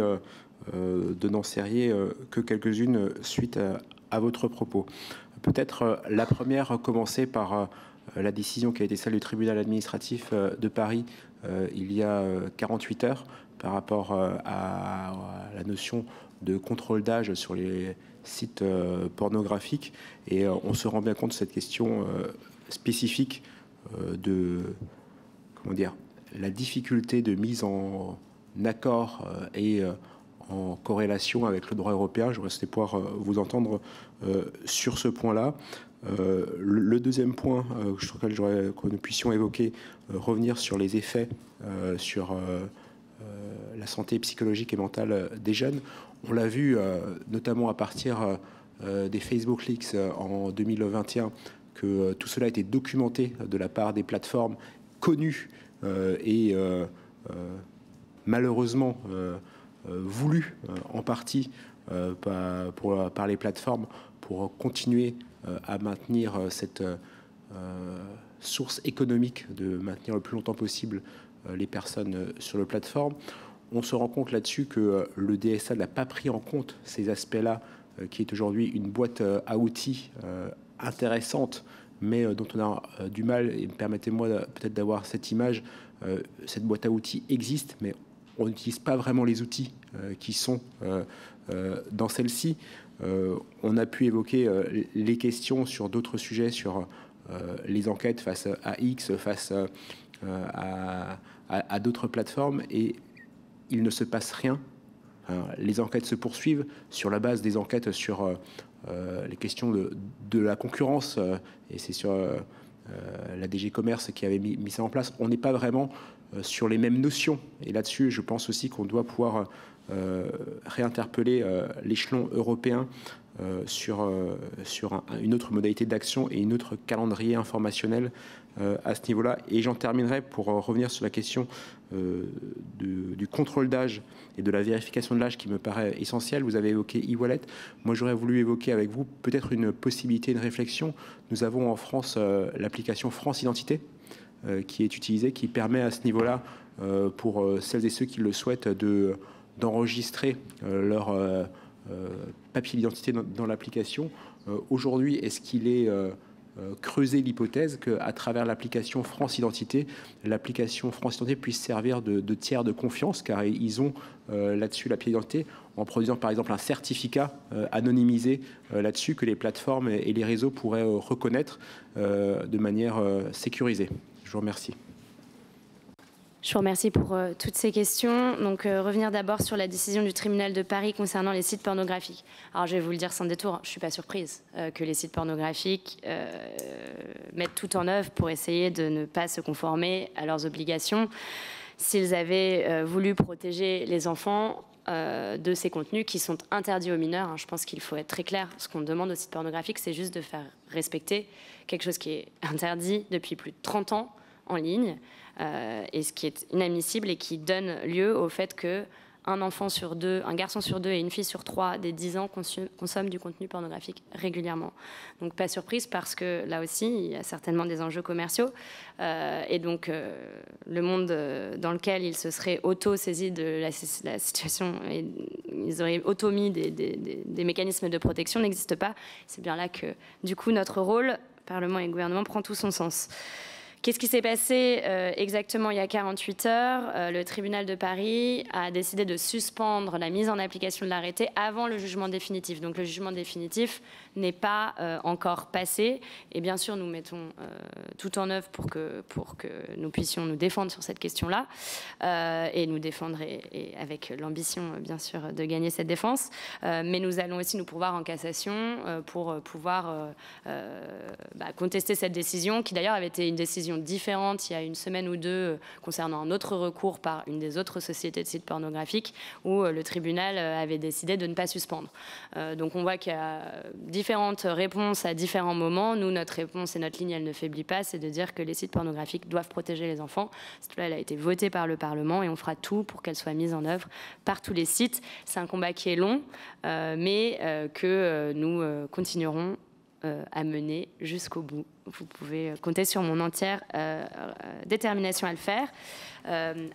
Speaker 5: de n'en serrer que quelques-unes suite à votre propos. Peut-être la première, commencer par la décision qui a été celle du tribunal administratif de Paris il y a 48 heures par rapport à la notion de contrôle d'âge sur les sites pornographiques. Et on se rend bien compte de cette question spécifique de, comment dire, la difficulté de mise en accord et en corrélation avec le droit européen. Je souhaiterais pouvoir vous entendre sur ce point-là. Le deuxième point sur lequel j'aurais que nous puissions évoquer, revenir sur les effets sur la santé psychologique et mentale des jeunes. On l'a vu notamment à partir des Facebook Leaks en 2021, que tout cela a été documenté de la part des plateformes connues et malheureusement voulues en partie par les plateformes pour continuer à maintenir cette source économique, de maintenir le plus longtemps possible les personnes sur le plateforme. On se rend compte là-dessus que le DSA n'a pas pris en compte ces aspects-là, qui est aujourd'hui une boîte à outils intéressante, mais dont on a du mal, et permettez-moi peut-être d'avoir cette image, cette boîte à outils existe, mais on n'utilise pas vraiment les outils qui sont dans celle-ci. On a pu évoquer les questions sur d'autres sujets, sur les enquêtes face à X, face à d'autres plateformes, et il ne se passe rien. Les enquêtes se poursuivent sur la base des enquêtes sur les questions de la concurrence, et c'est sur la DG Commerce qui avait mis ça en place. On n'est pas vraiment sur les mêmes notions, et là-dessus, je pense aussi qu'on doit pouvoir réinterpeller l'échelon européen sur une autre modalité d'action et une autre calendrier informationnel à ce niveau-là. Et j'en terminerai pour revenir sur la question du contrôle d'âge et de la vérification de l'âge qui me paraît essentielle. Vous avez évoqué e-wallet. Moi, j'aurais voulu évoquer avec vous peut-être une possibilité, une réflexion. Nous avons en France l'application France Identité qui est utilisée, qui permet à ce niveau-là, pour celles et ceux qui le souhaitent, d'enregistrer leur papier d'identité dans l'application. Aujourd'hui, est-ce qu'il est creusé l'hypothèse qu'à travers l'application France Identité, l'application France Identité puisse servir de tiers de confiance, car ils ont là-dessus la pièce d'identité, en produisant par exemple un certificat anonymisé là-dessus que les plateformes et les réseaux pourraient reconnaître de manière sécurisée. Je vous remercie.
Speaker 3: Je vous remercie pour toutes ces questions. Donc, revenir d'abord sur la décision du tribunal de Paris concernant les sites pornographiques. Alors, je vais vous le dire sans détour, je ne suis pas surprise que les sites pornographiques mettent tout en œuvre pour essayer de ne pas se conformer à leurs obligations. S'ils avaient voulu protéger les enfants de ces contenus qui sont interdits aux mineurs, je pense qu'il faut être très clair. Ce qu'on demande aux sites pornographiques, c'est juste de faire respecter quelque chose qui est interdit depuis plus de 30 ans en ligne, et ce qui est inadmissible et qui donne lieu au fait que un enfant sur deux, un garçon sur deux et une fille sur trois des 10 ans consomment du contenu pornographique régulièrement. Donc pas surprise, parce que là aussi, il y a certainement des enjeux commerciaux. Et donc le monde dans lequel ils se seraient auto-saisis de la situation et ils auraient auto-mis des mécanismes de protection n'existe pas. C'est bien là que, du coup, notre rôle, Parlement et gouvernement, prend tout son sens. Qu'est-ce qui s'est passé exactement il y a 48 heures? Le tribunal de Paris a décidé de suspendre la mise en application de l'arrêté avant le jugement définitif. Donc le jugement définitif n'est pas encore passé. Et bien sûr, nous mettons tout en œuvre pour que nous puissions nous défendre sur cette question-là. Et nous défendre et avec l'ambition, bien sûr, de gagner cette défense. Mais nous allons aussi nous pourvoir en cassation pour pouvoir contester cette décision, qui d'ailleurs avait été une décision différente il y a une semaine ou deux concernant un autre recours par une des autres sociétés de sites pornographiques où le tribunal avait décidé de ne pas suspendre. Donc on voit qu'il y a différentes réponses à différents moments. Nous, notre réponse et notre ligne, elle ne faiblit pas, c'est de dire que les sites pornographiques doivent protéger les enfants. Cette loi, elle a été votée par le Parlement et on fera tout pour qu'elle soit mise en œuvre par tous les sites. C'est un combat qui est long, mais que nous continuerons à mener jusqu'au bout. Vous pouvez compter sur mon entière détermination à le faire.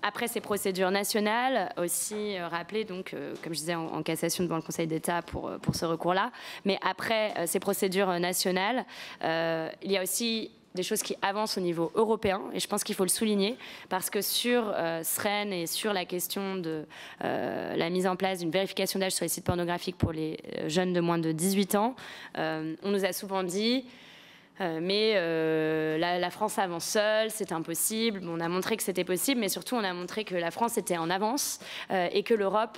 Speaker 3: Après ces procédures nationales, aussi rappeler, donc, comme je disais, en cassation devant le Conseil d'État pour ce recours-là, mais après ces procédures nationales, il y a aussi des choses qui avancent au niveau européen, et je pense qu'il faut le souligner, parce que sur SREN et sur la question de la mise en place d'une vérification d'âge sur les sites pornographiques pour les jeunes de moins de 18 ans, on nous a souvent dit mais la France avance seule, c'est impossible. On a montré que c'était possible, mais surtout on a montré que la France était en avance et que l'Europe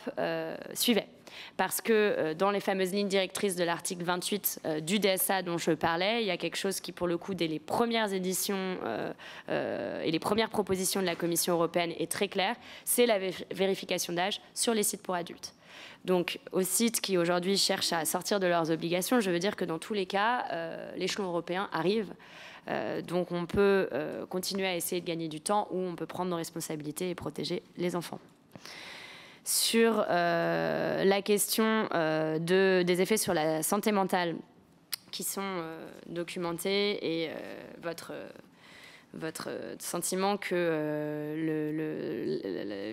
Speaker 3: suivait. Parce que dans les fameuses lignes directrices de l'article 28 du DSA dont je parlais, il y a quelque chose qui, pour le coup, dès les premières éditions et les premières propositions de la Commission européenne est très clair, c'est la vérification d'âge sur les sites pour adultes. Donc, aux sites qui aujourd'hui cherchent à sortir de leurs obligations, je veux dire que dans tous les cas, l'échelon européen arrive. Donc, on peut continuer à essayer de gagner du temps ou on peut prendre nos responsabilités et protéger les enfants. Sur la question des effets sur la santé mentale qui sont documentés et votre sentiment que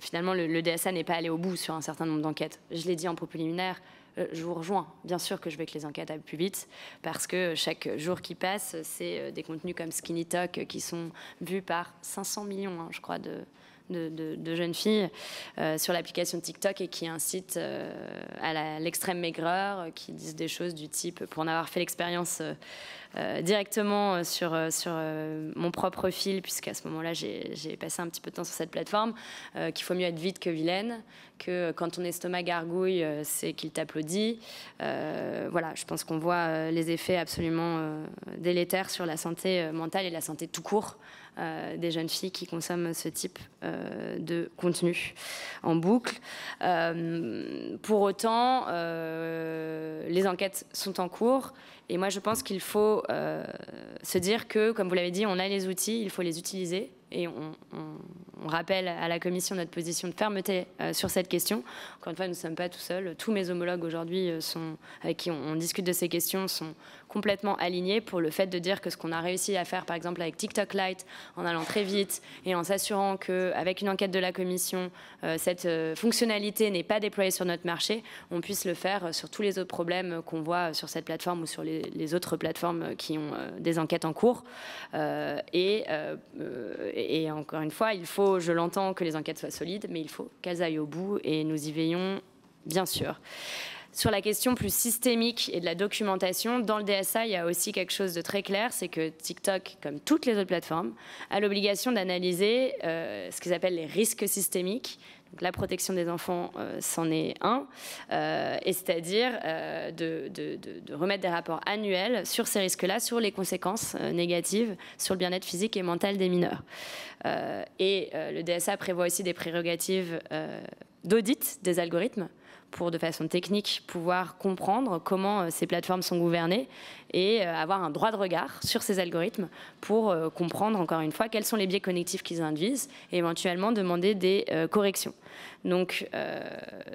Speaker 3: finalement le DSA n'est pas allé au bout sur un certain nombre d'enquêtes. Je l'ai dit en propos liminaire, je vous rejoins. Bien sûr que je veux que les enquêtes aillent plus vite parce que chaque jour qui passe, c'est des contenus comme Skinny Talk qui sont vus par 500 millions, je crois, de jeunes filles sur l'application TikTok et qui incitent à l'extrême maigreur, qui disent des choses du type, pour en avoir fait l'expérience directement sur mon propre fil, puisqu'à ce moment-là j'ai passé un petit peu de temps sur cette plateforme, qu'il faut mieux être vite que vilaine, que quand ton estomac gargouille, c'est qu'il t'applaudit. Voilà, je pense qu'on voit les effets absolument délétères sur la santé mentale et la santé tout court des jeunes filles qui consomment ce type de contenu en boucle. Pour autant, les enquêtes sont en cours et moi je pense qu'il faut se dire que, comme vous l'avez dit, on a les outils, il faut les utiliser et on rappelle à la Commission notre position de fermeté sur cette question. Encore une fois, nous ne sommes pas tout seuls. Tous mes homologues aujourd'hui avec qui on discute de ces questions sont complètement alignés pour le fait de dire que ce qu'on a réussi à faire, par exemple, avec TikTok Lite, en allant très vite et en s'assurant qu'avec une enquête de la Commission, cette fonctionnalité n'est pas déployée sur notre marché, on puisse le faire sur tous les autres problèmes qu'on voit sur cette plateforme ou sur les autres plateformes qui ont des enquêtes en cours. Et encore une fois, il faut, je l'entends, que les enquêtes soient solides, mais il faut qu'elles aillent au bout et nous y veillons, bien sûr. Sur la question plus systémique et de la documentation, dans le DSA, il y a aussi quelque chose de très clair, c'est que TikTok, comme toutes les autres plateformes, a l'obligation d'analyser ce qu'ils appellent les risques systémiques. Donc, la protection des enfants, c'en est un, et c'est-à-dire de remettre des rapports annuels sur ces risques-là, sur les conséquences négatives sur le bien-être physique et mental des mineurs. Le DSA prévoit aussi des prérogatives d'audit des algorithmes pour, de façon technique, pouvoir comprendre comment ces plateformes sont gouvernées et avoir un droit de regard sur ces algorithmes pour comprendre, encore une fois, quels sont les biais cognitifs qu'ils induisent et éventuellement demander des corrections. Donc,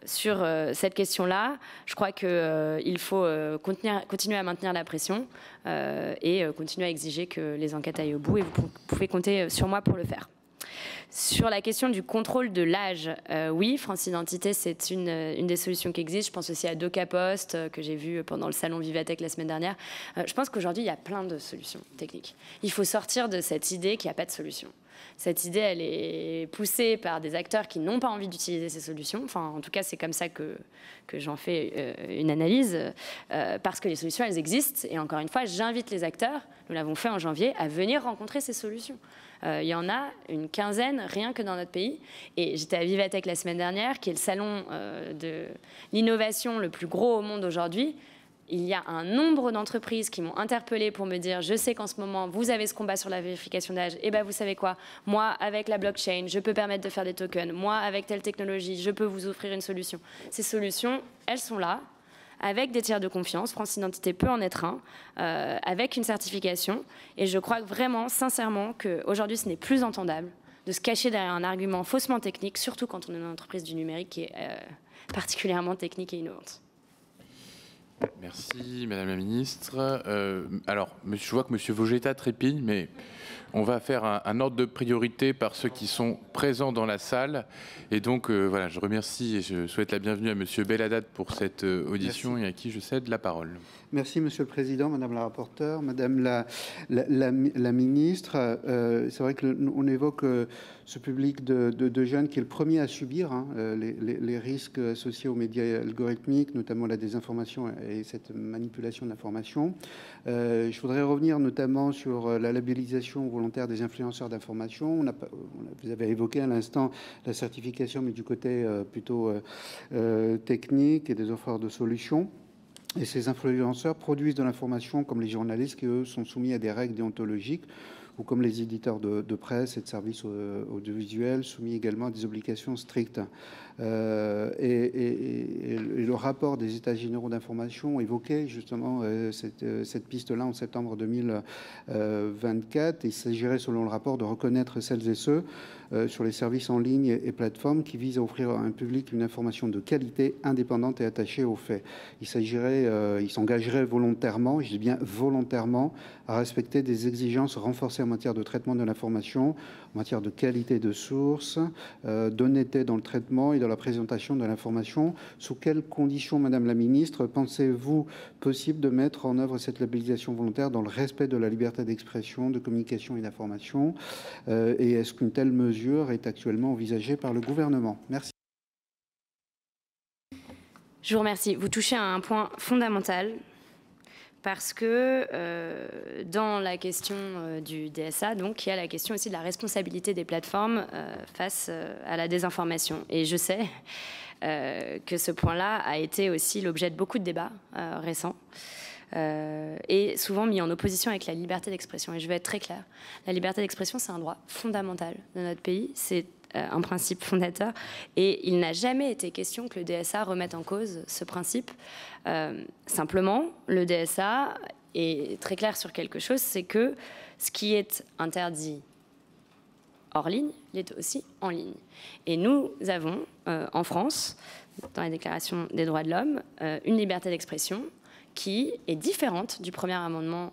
Speaker 3: sur cette question-là, je crois qu'il faut continuer à maintenir la pression et continuer à exiger que les enquêtes aillent au bout, et vous pouvez compter sur moi pour le faire. Sur la question du contrôle de l'âge, oui, France Identité, c'est une des solutions qui existent. Je pense aussi à DocaPost, que j'ai vu pendant le salon Vivatech la semaine dernière. Je pense qu'aujourd'hui, il y a plein de solutions techniques. Il faut sortir de cette idée qu'il n'y a pas de solution. Cette idée, elle est poussée par des acteurs qui n'ont pas envie d'utiliser ces solutions. Enfin, en tout cas, c'est comme ça que j'en fais une analyse, parce que les solutions, elles existent. Et encore une fois, j'invite les acteurs, nous l'avons fait en janvier, à venir rencontrer ces solutions. Il y en a une quinzaine, rien que dans notre pays. Et j'étais à Vivatech la semaine dernière, qui est le salon de l'innovation le plus gros au monde aujourd'hui. Il y a un nombre d'entreprises qui m'ont interpellée pour me dire « Je sais qu'en ce moment, vous avez ce combat sur la vérification d'âge. Et bien, vous savez quoi? Moi, avec la blockchain, je peux permettre de faire des tokens. Moi, avec telle technologie, je peux vous offrir une solution. » Ces solutions, elles sont là, avec des tiers de confiance. France Identité peut en être un, avec une certification. Et je crois vraiment, sincèrement, qu'aujourd'hui, ce n'est plus entendable de se cacher derrière un argument faussement technique, surtout quand on est une entreprise du numérique qui est particulièrement technique et innovante.
Speaker 2: Merci, Madame la Ministre. Alors, je vois que Monsieur Vogetta trépigne, mais on va faire un ordre de priorité par ceux qui sont présents dans la salle. Et donc, voilà, je remercie et je souhaite la bienvenue à Monsieur Belhaddad pour cette audition. Merci. Et à qui je cède la parole.
Speaker 6: Merci, Monsieur le Président, Madame la rapporteure, Madame la Ministre. C'est vrai qu'on évoque ce public de jeunes qui est le premier à subir les risques associés aux médias algorithmiques, notamment la désinformation et cette manipulation de l'information. Je voudrais revenir notamment sur la labellisation volontaire des influenceurs d'information. Vous avez évoqué à l'instant la certification, mais du côté plutôt technique et des offres de solutions. Et ces influenceurs produisent de l'information comme les journalistes qui, eux, sont soumis à des règles déontologiques, ou comme les éditeurs de presse et de services audiovisuels, soumis également à des obligations strictes. Et le rapport des États généraux d'information évoquait justement cette piste-là en septembre 2024. Il s'agirait, selon le rapport, de reconnaître celles et ceux sur les services en ligne et plateformes qui visent à offrir à un public une information de qualité, indépendante et attachée aux faits. Il s'engagerait volontairement, je dis bien volontairement, à respecter des exigences renforcées en matière de traitement de l'information, en matière de qualité de source, d'honnêteté dans le traitement et dans la présentation de l'information. Sous quelles conditions, Madame la Ministre, pensez-vous possible de mettre en œuvre cette labellisation volontaire dans le respect de la liberté d'expression, de communication et d'information? Et est-ce qu'une telle mesure est actuellement envisagée par le gouvernement? Merci.
Speaker 3: Je vous remercie. Vous touchez à un point fondamental parce que dans la question du DSA, donc, il y a la question aussi de la responsabilité des plateformes face à la désinformation. Et je sais que ce point-là a été aussi l'objet de beaucoup de débats récents et souvent mis en opposition avec la liberté d'expression. Et je vais être très claire, la liberté d'expression, c'est un droit fondamental de notre pays, c'est un principe fondateur, et il n'a jamais été question que le DSA remette en cause ce principe. Simplement, le DSA est très clair sur quelque chose, c'est que ce qui est interdit hors ligne, il est aussi en ligne. Et nous avons, en France, dans la Déclaration des droits de l'homme, une liberté d'expression qui est différente du premier amendement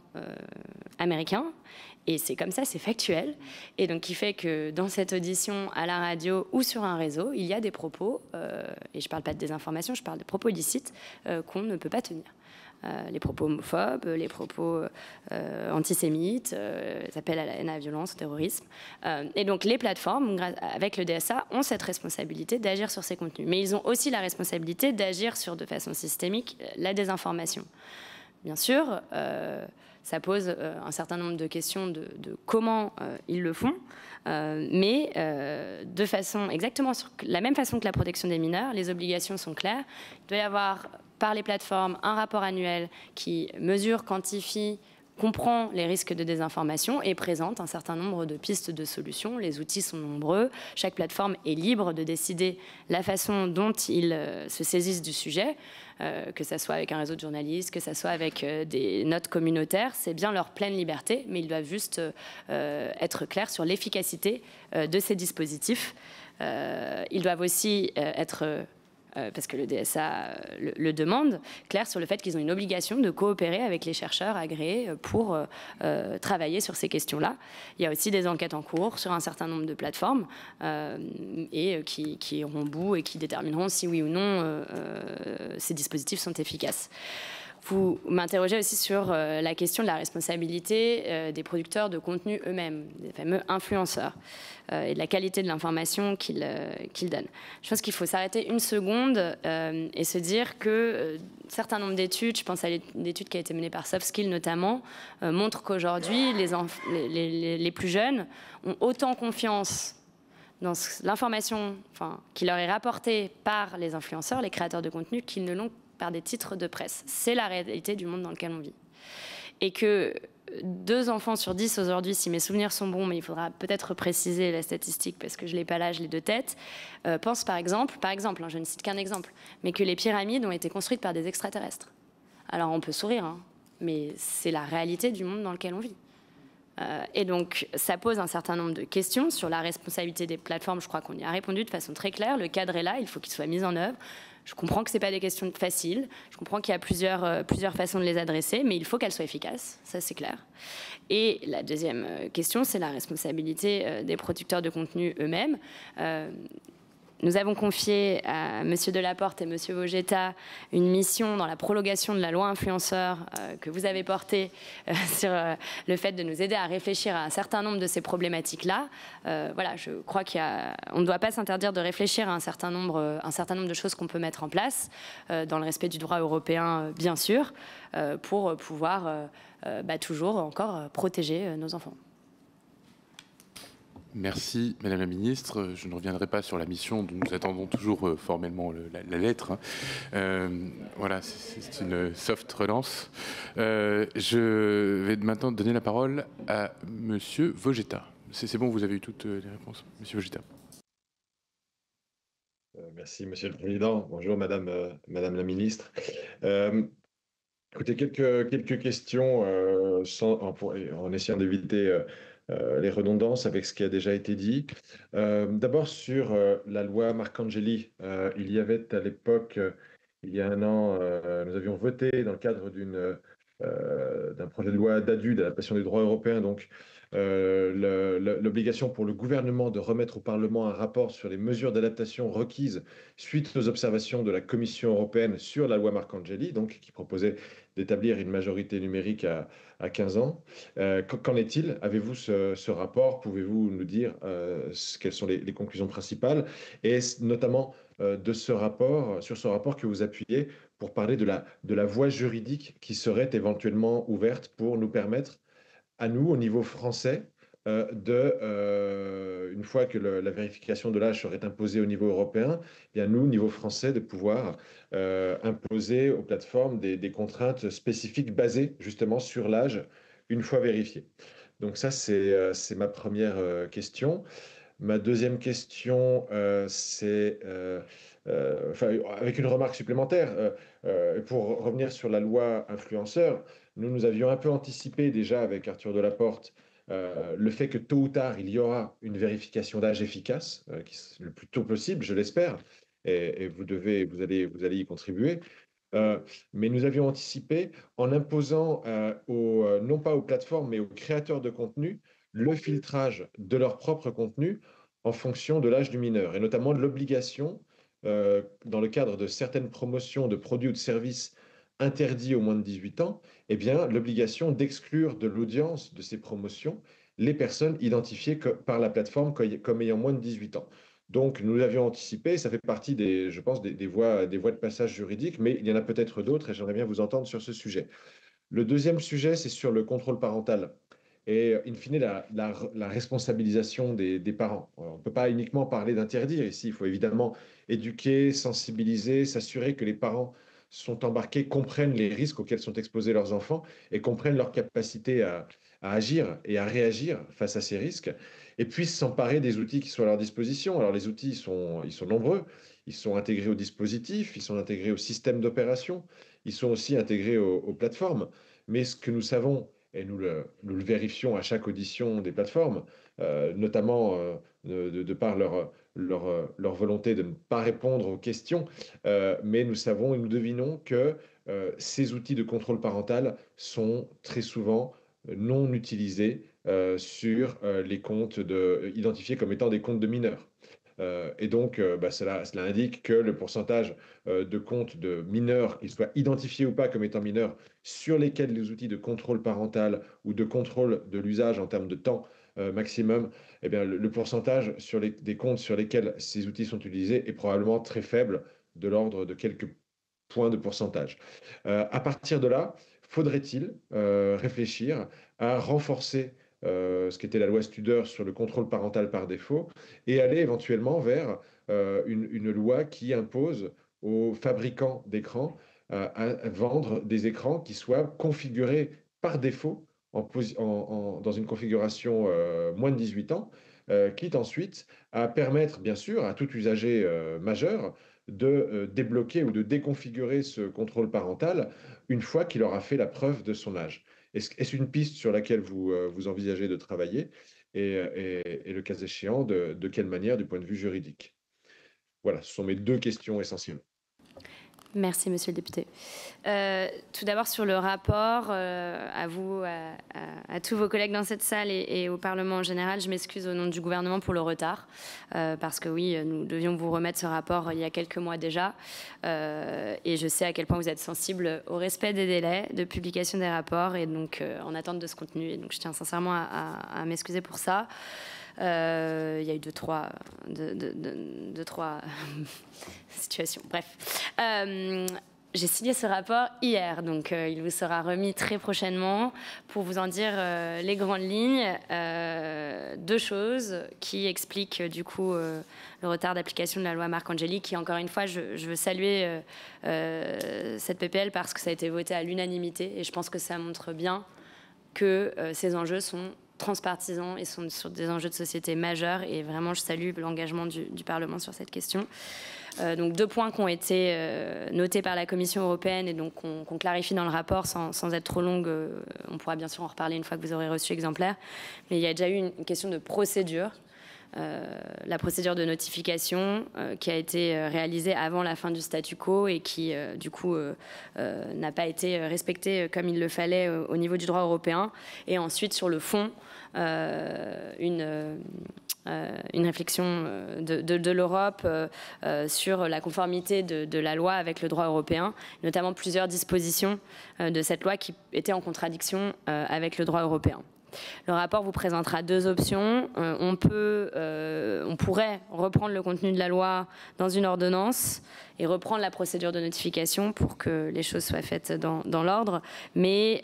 Speaker 3: américain. Et c'est comme ça, c'est factuel. Et donc, qui fait que dans cette audition, à la radio ou sur un réseau, il y a des propos, et je ne parle pas de désinformation, je parle de propos illicites qu'on ne peut pas tenir. Les propos homophobes, les propos antisémites, les appels à la haine, à la violence, au terrorisme. Et donc les plateformes, avec le DSA, ont cette responsabilité d'agir sur ces contenus. Mais ils ont aussi la responsabilité d'agir sur, de façon systémique, la désinformation. Bien sûr, ça pose un certain nombre de questions de comment ils le font, mais de façon exactement sur la même façon que la protection des mineurs, les obligations sont claires. Il doit y avoir par les plateformes un rapport annuel qui mesure, quantifie, comprend les risques de désinformation et présente un certain nombre de pistes de solutions. Les outils sont nombreux. Chaque plateforme est libre de décider la façon dont ils se saisissent du sujet, que ce soit avec un réseau de journalistes, que ce soit avec des notes communautaires. C'est bien leur pleine liberté, mais ils doivent juste être clairs sur l'efficacité de ces dispositifs. Ils doivent aussi être parce que le DSA le demande, clair sur le fait qu'ils ont une obligation de coopérer avec les chercheurs agréés pour travailler sur ces questions-là. Il y a aussi des enquêtes en cours sur un certain nombre de plateformes et qui iront au bout et qui détermineront si oui ou non ces dispositifs sont efficaces. Vous m'interrogez aussi sur la question de la responsabilité des producteurs de contenu eux-mêmes, des fameux influenceurs, et de la qualité de l'information qu'ils donnent. Je pense qu'il faut s'arrêter une seconde et se dire que certains nombres d'études, je pense à l'étude qui a été menée par SoftSkill notamment, montrent qu'aujourd'hui, les plus jeunes ont autant confiance dans l'information qui leur est rapportée par les influenceurs, les créateurs de contenu, qu'ils ne l'ont par des titres de presse. C'est la réalité du monde dans lequel on vit. Et que 2 enfants sur 10 aujourd'hui, si mes souvenirs sont bons, mais il faudra peut-être préciser la statistique parce que je ne l'ai pas là, je l'ai de tête, pensent par exemple, je ne cite qu'un exemple, mais que les pyramides ont été construites par des extraterrestres. Alors on peut sourire, mais c'est la réalité du monde dans lequel on vit. Et donc, ça pose un certain nombre de questions sur la responsabilité des plateformes. Je crois qu'on y a répondu de façon très claire. Le cadre est là, il faut qu'il soit mis en œuvre. Je comprends que ce n'est pas des questions faciles, je comprends qu'il y a plusieurs façons de les adresser, mais il faut qu'elles soient efficaces, ça c'est clair. Et la deuxième question, c'est la responsabilité des producteurs de contenu eux-mêmes. Nous avons confié à M. Delaporte et M. Vogetta une mission dans la prolongation de la loi influenceur que vous avez portée sur le fait de nous aider à réfléchir à un certain nombre de ces problématiques-là. Voilà, je crois qu'on ne doit pas s'interdire de réfléchir à un certain nombre de choses qu'on peut mettre en place, dans le respect du droit européen, bien sûr, pour pouvoir toujours encore protéger nos enfants.
Speaker 2: Merci, Madame la Ministre. Je ne reviendrai pas sur la mission dont nous attendons toujours formellement la lettre. Voilà, c'est une soft relance. Je vais maintenant donner la parole à Monsieur Vogetta. C'est bon, vous avez eu toutes les réponses, Monsieur Vogetta.
Speaker 7: Merci, Monsieur le Président. Bonjour, Madame la Ministre. Écoutez, quelques questions en essayant d'éviter les redondances avec ce qui a déjà été dit. D'abord sur la loi Marcangeli, il y avait à l'époque, il y a un an, nous avions voté dans le cadre d'un projet de loi d'ADU, d'adaptation des droits européens, donc l'obligation pour le gouvernement de remettre au Parlement un rapport sur les mesures d'adaptation requises suite aux observations de la Commission européenne sur la loi Marcangeli, donc qui proposait d'établir une majorité numérique à 15 ans. Qu'en est-il? Avez-vous ce rapport? Pouvez-vous nous dire quelles sont les conclusions principales? Et notamment sur ce rapport que vous appuyez pour parler de la voie juridique qui serait éventuellement ouverte pour nous permettre, à nous, au niveau français, une fois que la vérification de l'âge serait imposée au niveau européen, eh bien nous, au niveau français, de pouvoir imposer aux plateformes des contraintes spécifiques basées justement sur l'âge une fois vérifié. Donc ça, c'est ma première question. Ma deuxième question, c'est, avec une remarque supplémentaire, pour revenir sur la loi influenceur, nous avions un peu anticipé déjà avec Arthur Delaporte le fait que tôt ou tard, il y aura une vérification d'âge efficace, le plus tôt possible, je l'espère, et vous allez y contribuer. Mais nous avions anticipé en imposant non pas aux plateformes, mais aux créateurs de contenu, le filtrage de leur propre contenu en fonction de l'âge du mineur, et notamment de l'obligation, dans le cadre de certaines promotions de produits ou de services interdits aux moins de 18 ans, eh bien, l'obligation d'exclure de l'audience de ces promotions les personnes identifiées par la plateforme comme ayant moins de 18 ans. Donc, nous l'avions anticipé, ça fait partie je pense, des voies de passage juridiques, mais il y en a peut-être d'autres et j'aimerais bien vous entendre sur ce sujet. Le deuxième sujet, c'est sur le contrôle parental et, in fine, la responsabilisation des parents. Alors, on ne peut pas uniquement parler d'interdire ici, il faut évidemment éduquer, sensibiliser, s'assurer que les parents sont embarqués, comprennent les risques auxquels sont exposés leurs enfants et comprennent leur capacité à agir et à réagir face à ces risques, et puissent s'emparer des outils qui sont à leur disposition. Alors les outils, ils sont nombreux, ils sont intégrés au dispositif, ils sont intégrés au système d'opération, ils sont aussi intégrés aux plateformes. Mais ce que nous savons, et nous le vérifions à chaque audition des plateformes, notamment de par leur volonté de ne pas répondre aux questions, mais nous savons et nous devinons que ces outils de contrôle parental sont très souvent non utilisés sur les comptes identifiés comme étant des comptes de mineurs. Et donc, cela indique que le pourcentage de comptes de mineurs, qu'ils soient identifiés ou pas comme étant mineurs, sur lesquels les outils de contrôle parental ou de contrôle de l'usage en termes de temps maximum, eh bien, le pourcentage des comptes sur lesquels ces outils sont utilisés est probablement très faible, de l'ordre de quelques points de pourcentage. À partir de là, faudrait-il réfléchir à renforcer ce qu'était la loi Studer sur le contrôle parental par défaut, et aller éventuellement vers une loi qui impose aux fabricants d'écrans à vendre des écrans qui soient configurés par défaut dans une configuration moins de 18 ans, quitte ensuite à permettre, bien sûr, à tout usager majeur de débloquer ou de déconfigurer ce contrôle parental une fois qu'il aura fait la preuve de son âge. Est-ce une piste sur laquelle vous envisagez de travailler, et le cas échéant, de quelle manière du point de vue juridique? Voilà, ce sont mes deux questions essentielles.
Speaker 3: Merci, monsieur le député. Tout d'abord, sur le rapport, à vous, à tous vos collègues dans cette salle et au Parlement en général, je m'excuse au nom du gouvernement pour le retard, parce que oui, nous devions vous remettre ce rapport il y a quelques mois déjà, et je sais à quel point vous êtes sensible au respect des délais de publication des rapports, et donc en attente de ce contenu, et donc je tiens sincèrement à m'excuser pour ça. Il y a eu deux, trois situations. Bref. J'ai signé ce rapport hier, donc il vous sera remis très prochainement pour vous en dire les grandes lignes. Deux choses qui expliquent du coup le retard d'application de la loi Marcangeli, qui encore une fois, je veux saluer cette PPL parce que ça a été voté à l'unanimité et je pense que ça montre bien que ces enjeux sont transpartisans et sont sur des enjeux de société majeurs et vraiment je salue l'engagement du Parlement sur cette question. Donc deux points qui ont été notés par la Commission européenne et donc qu'on clarifie dans le rapport sans être trop longue. On pourra bien sûr en reparler une fois que vous aurez reçu l'exemplaire. Mais il y a déjà eu une question de procédure. La procédure de notification qui a été réalisée avant la fin du statu quo et qui, du coup, n'a pas été respectée comme il le fallait au niveau du droit européen. Et ensuite, sur le fond, une réflexion de l'Europe sur la conformité de la loi avec le droit européen, notamment plusieurs dispositions de cette loi qui étaient en contradiction avec le droit européen. Le rapport vous présentera deux options. On pourrait reprendre le contenu de la loi dans une ordonnance et reprendre la procédure de notification pour que les choses soient faites dans l'ordre. Mais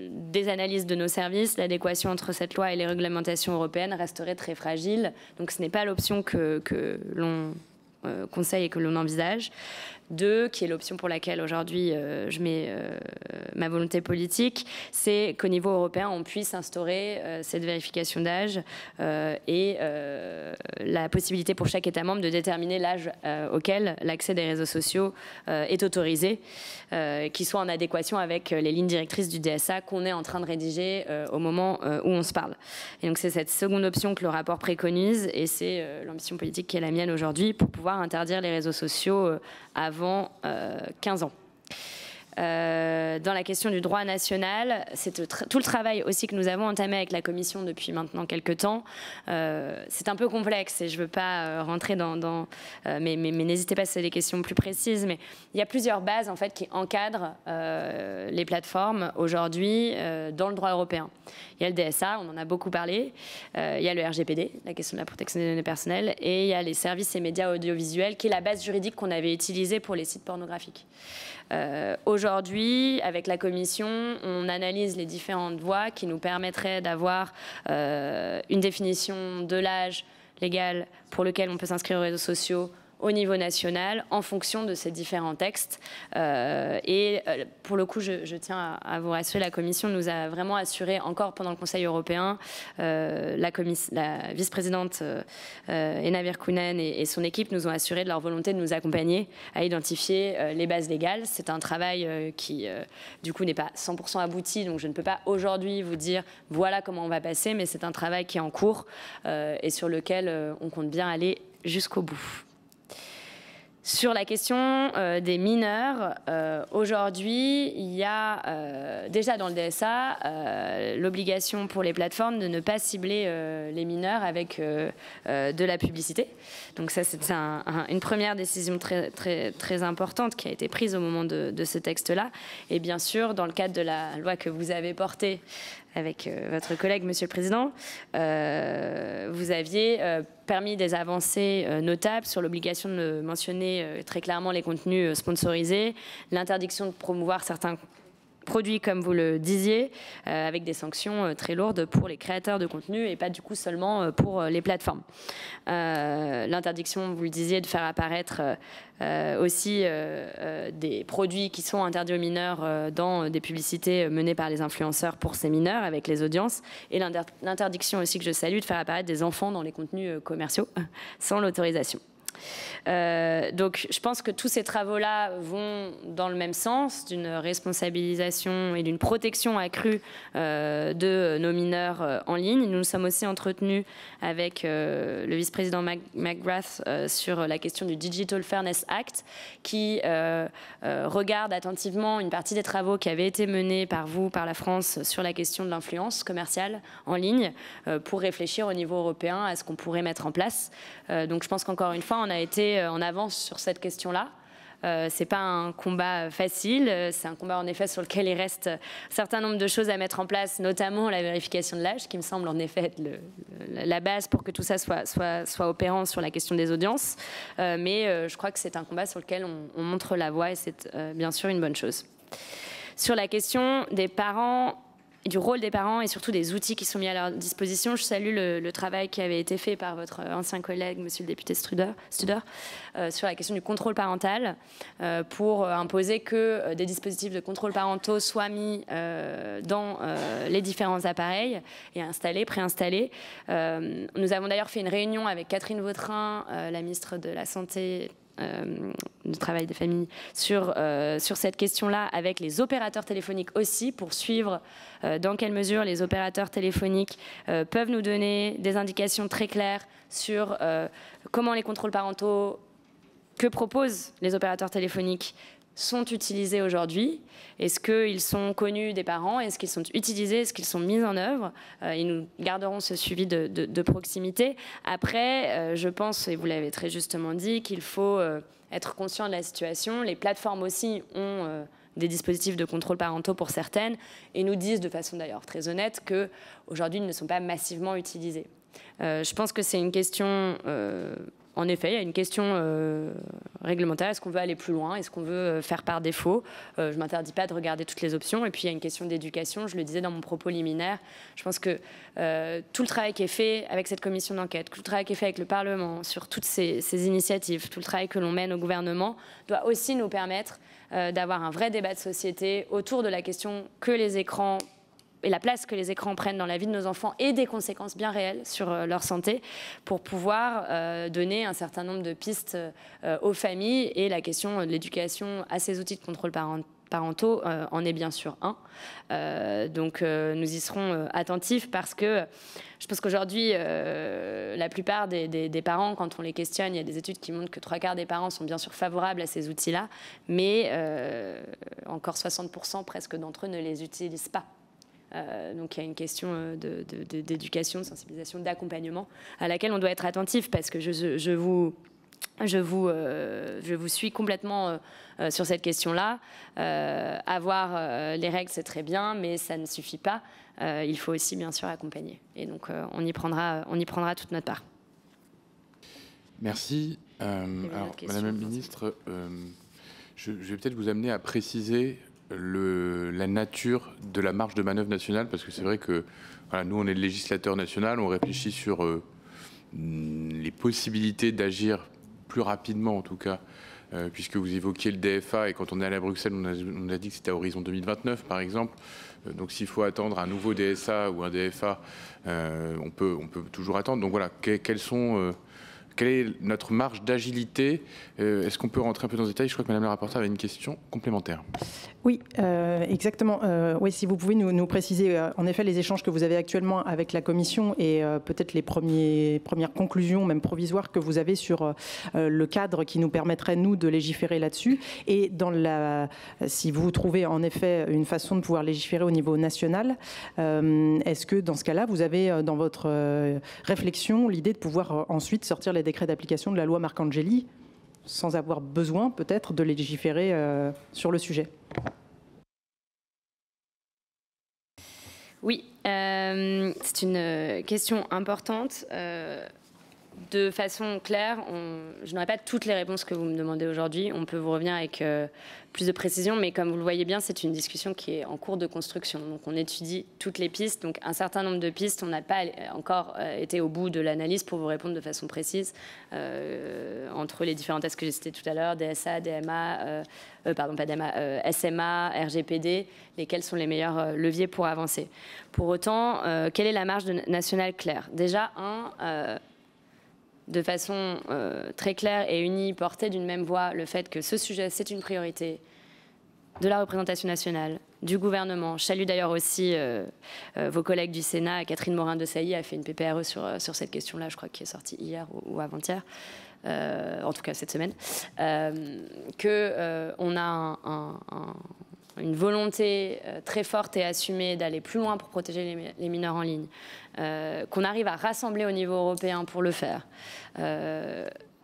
Speaker 3: des analyses de nos services, l'adéquation entre cette loi et les réglementations européennes resterait très fragile. Donc ce n'est pas l'option que l'on conseille et que l'on envisage. Deux, qui est l'option pour laquelle aujourd'hui je mets ma volonté politique, c'est qu'au niveau européen, on puisse instaurer cette vérification d'âge et la possibilité pour chaque État membre de déterminer l'âge auquel l'accès des réseaux sociaux est autorisé, qui soit en adéquation avec les lignes directrices du DSA qu'on est en train de rédiger au moment où on se parle. Et donc c'est cette seconde option que le rapport préconise et c'est l'ambition politique qui est la mienne aujourd'hui pour pouvoir interdire les réseaux sociaux avant 15 ans. Dans la question du droit national, c'est tout le travail aussi que nous avons entamé avec la Commission depuis maintenant quelques temps. C'est un peu complexe et je ne veux pas rentrer mais n'hésitez pas si c'est des questions plus précises. Mais il y a plusieurs bases en fait qui encadrent les plateformes aujourd'hui dans le droit européen. Il y a le DSA, on en a beaucoup parlé. Il y a le RGPD, la question de la protection des données personnelles, et il y a les services et médias audiovisuels, qui est la base juridique qu'on avait utilisée pour les sites pornographiques. Aujourd'hui, avec la Commission, on analyse les différentes voies qui nous permettraient d'avoir une définition de l'âge légal pour lequel on peut s'inscrire aux réseaux sociaux au niveau national en fonction de ces différents textes. Pour le coup, je tiens à vous rassurer, la Commission nous a vraiment assuré, encore pendant le Conseil européen, la vice-présidente Ena Virkkunen et son équipe nous ont assuré de leur volonté de nous accompagner à identifier les bases légales. C'est un travail qui, du coup, n'est pas 100% abouti, donc je ne peux pas aujourd'hui vous dire voilà comment on va passer, mais c'est un travail qui est en cours et sur lequel on compte bien aller jusqu'au bout. Sur la question des mineurs, aujourd'hui, il y a déjà dans le DSA l'obligation pour les plateformes de ne pas cibler les mineurs avec de la publicité. Donc ça, c'est une première décision très importante qui a été prise au moment de ce texte-là. Et bien sûr, dans le cadre de la loi que vous avez portée avec votre collègue, Monsieur le Président, vous aviez permis des avancées notables sur l'obligation de mentionner très clairement les contenus sponsorisés, l'interdiction de promouvoir certains produits, comme vous le disiez, avec des sanctions très lourdes pour les créateurs de contenu et pas du coup seulement pour les plateformes. L'interdiction, vous le disiez, de faire apparaître aussi des produits qui sont interdits aux mineurs dans des publicités menées par les influenceurs pour ces mineurs avec les audiences, et l'interdiction aussi que je salue de faire apparaître des enfants dans les contenus commerciaux sans l'autorisation. Donc je pense que tous ces travaux-là vont dans le même sens, d'une responsabilisation et d'une protection accrue de nos mineurs en ligne. Nous nous sommes aussi entretenus avec le vice-président McGrath sur la question du Digital Fairness Act, qui regarde attentivement une partie des travaux qui avaient été menés par vous, par la France, sur la question de l'influence commerciale en ligne, pour réfléchir au niveau européen à ce qu'on pourrait mettre en place. Donc je pense qu'encore une fois, on a été en avance sur cette question-là. C'est pas un combat facile, c'est un combat en effet sur lequel il reste un certain nombre de choses à mettre en place, notamment la vérification de l'âge, qui me semble en effet être la base pour que tout ça soit opérant sur la question des audiences. Mais je crois que c'est un combat sur lequel on montre la voie et c'est bien sûr une bonne chose. Sur la question des parents, du rôle des parents et surtout des outils qui sont mis à leur disposition. Je salue le travail qui avait été fait par votre ancien collègue, monsieur le député Studer, sur la question du contrôle parental, pour imposer que des dispositifs de contrôle parentaux soient mis dans les différents appareils et préinstallés. Nous avons d'ailleurs fait une réunion avec Catherine Vautrin, la ministre de la Santé, du travail des familles, sur cette question-là, avec les opérateurs téléphoniques aussi, pour suivre dans quelle mesure les opérateurs téléphoniques peuvent nous donner des indications très claires sur comment les contrôles parentaux que proposent les opérateurs téléphoniques sont utilisés aujourd'hui. Est-ce qu'ils sont connus des parents? Est-ce qu'ils sont utilisés? Est-ce qu'ils sont mis en œuvre? Et nous garderons ce suivi de proximité. Après, je pense, et vous l'avez très justement dit, qu'il faut être conscient de la situation. Les plateformes aussi ont des dispositifs de contrôle parentaux pour certaines et nous disent de façon d'ailleurs très honnête qu'aujourd'hui, ils ne sont pas massivement utilisés. Je pense que c'est une question... En effet, il y a une question réglementaire. Est-ce qu'on veut aller plus loin? Est-ce qu'on veut faire par défaut? Je ne m'interdis pas de regarder toutes les options. Et puis, il y a une question d'éducation. Je le disais dans mon propos liminaire. Je pense que tout le travail qui est fait avec cette commission d'enquête, tout le travail qui est fait avec le Parlement sur toutes ces initiatives, tout le travail que l'on mène au gouvernement doit aussi nous permettre d'avoir un vrai débat de société autour de la question que les écrans et la place que les écrans prennent dans la vie de nos enfants et des conséquences bien réelles sur leur santé, pour pouvoir donner un certain nombre de pistes aux familles. Et la question de l'éducation à ces outils de contrôle parentaux en est bien sûr un. Donc nous y serons attentifs, parce que je pense qu'aujourd'hui, la plupart des parents, quand on les questionne, il y a des études qui montrent que 3/4 des parents sont bien sûr favorables à ces outils-là, mais encore 60% presque d'entre eux ne les utilisent pas. Donc il y a une question d'éducation, de sensibilisation, d'accompagnement à laquelle on doit être attentif, parce que je vous suis complètement sur cette question-là. Avoir les règles, c'est très bien, mais ça ne suffit pas. Il faut aussi bien sûr accompagner. Et donc on y prendra toute notre part.
Speaker 2: Merci. Alors, Madame la Ministre, je vais peut-être vous amener à préciser la nature de la marge de manœuvre nationale, parce que c'est vrai que voilà, nous, on est le législateur national, on réfléchit sur les possibilités d'agir plus rapidement, en tout cas, puisque vous évoquiez le DFA, et quand on est allé à Bruxelles, on a dit que c'était à horizon 2029, par exemple. Donc s'il faut attendre un nouveau DSA ou un DFA, on peut toujours attendre. Donc voilà, quelle est notre marge d'agilité? Est-ce qu'on peut rentrer un peu dans les détails? Je crois que Madame la rapporteure avait une question complémentaire.
Speaker 4: Oui, exactement. Oui, si vous pouvez nous préciser en effet les échanges que vous avez actuellement avec la Commission et peut-être les premières conclusions, même provisoires, que vous avez sur le cadre qui nous permettrait, nous, de légiférer là-dessus. Et si vous trouvez en effet une façon de pouvoir légiférer au niveau national, est-ce que dans ce cas-là, vous avez dans votre réflexion l'idée de pouvoir ensuite sortir les décrets d'application de la loi Marcangeli sans avoir besoin peut-être de légiférer sur le sujet?
Speaker 3: Oui, c'est une question importante. De façon claire, je n'aurai pas toutes les réponses que vous me demandez aujourd'hui. On peut vous revenir avec plus de précision, mais comme vous le voyez bien, c'est une discussion qui est en cours de construction. Donc on étudie toutes les pistes, donc un certain nombre de pistes. On n'a pas encore été au bout de l'analyse pour vous répondre de façon précise entre les différents tests que j'ai cités tout à l'heure, DSA, DMA, SMA, RGPD, lesquels sont les meilleurs leviers pour avancer. Pour autant, quelle est la marge nationale claire? Déjà, de façon très claire et unie, porter d'une même voix le fait que ce sujet, c'est une priorité de la représentation nationale, du gouvernement. Je salue d'ailleurs aussi vos collègues du Sénat. Catherine Morin-Desailly a fait une PPRE sur cette question-là, je crois, qui est sortie hier ou avant-hier, en tout cas cette semaine, qu'on a une volonté très forte et assumée d'aller plus loin pour protéger les mineurs en ligne, qu'on arrive à rassembler au niveau européen pour le faire.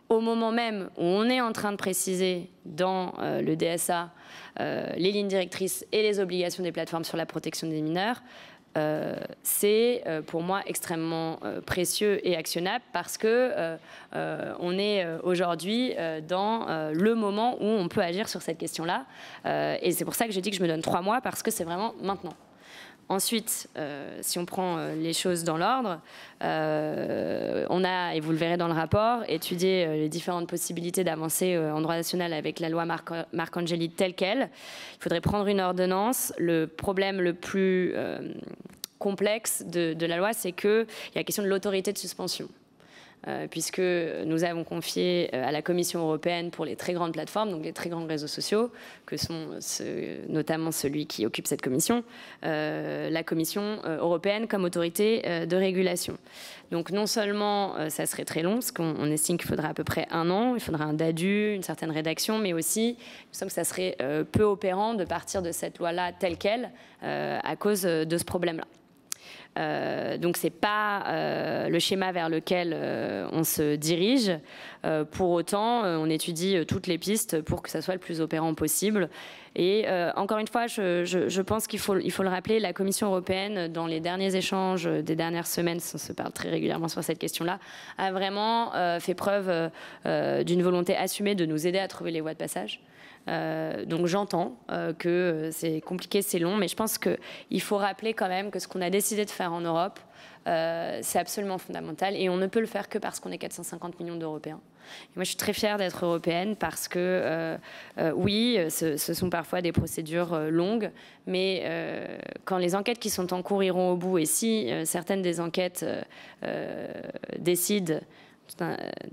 Speaker 3: Au moment même où on est en train de préciser dans le DSA les lignes directrices et les obligations des plateformes sur la protection des mineurs, c'est pour moi extrêmement précieux et actionnable parce que on est aujourd'hui dans le moment où on peut agir sur cette question-là. Et c'est pour ça que j'ai dit que je me donne 3 mois parce que c'est vraiment maintenant. Ensuite, si on prend les choses dans l'ordre, on a, et vous le verrez dans le rapport, étudié les différentes possibilités d'avancer en droit national avec la loi Marcangeli telle qu'elle. Il faudrait prendre une ordonnance. Le problème le plus complexe de la loi, c'est qu'il y a la question de l'autorité de suspension. Puisque nous avons confié à la Commission européenne pour les très grandes plateformes, donc les très grands réseaux sociaux, que sont notamment celui qui occupe cette commission, la Commission européenne comme autorité de régulation. Donc non seulement ça serait très long, parce qu'on estime qu'il faudra à peu près 1 an, il faudra un DADU, une certaine rédaction, mais aussi, il me semble que ça serait peu opérant de partir de cette loi-là telle qu'elle à cause de ce problème-là. Donc ce n'est pas le schéma vers lequel on se dirige. Pour autant, on étudie toutes les pistes pour que ça soit le plus opérant possible. Et encore une fois, je pense qu'il faut le rappeler, la Commission européenne, dans les derniers échanges des dernières semaines, on se parle très régulièrement sur cette question-là, a vraiment fait preuve d'une volonté assumée de nous aider à trouver les voies de passage. Donc j'entends que c'est compliqué, c'est long, mais je pense qu'il faut rappeler quand même que ce qu'on a décidé de faire en Europe, c'est absolument fondamental et on ne peut le faire que parce qu'on est 450 millions d'Européens. Et moi, je suis très fière d'être européenne parce que, oui, ce sont parfois des procédures longues, mais quand les enquêtes qui sont en cours iront au bout et si certaines des enquêtes décident, je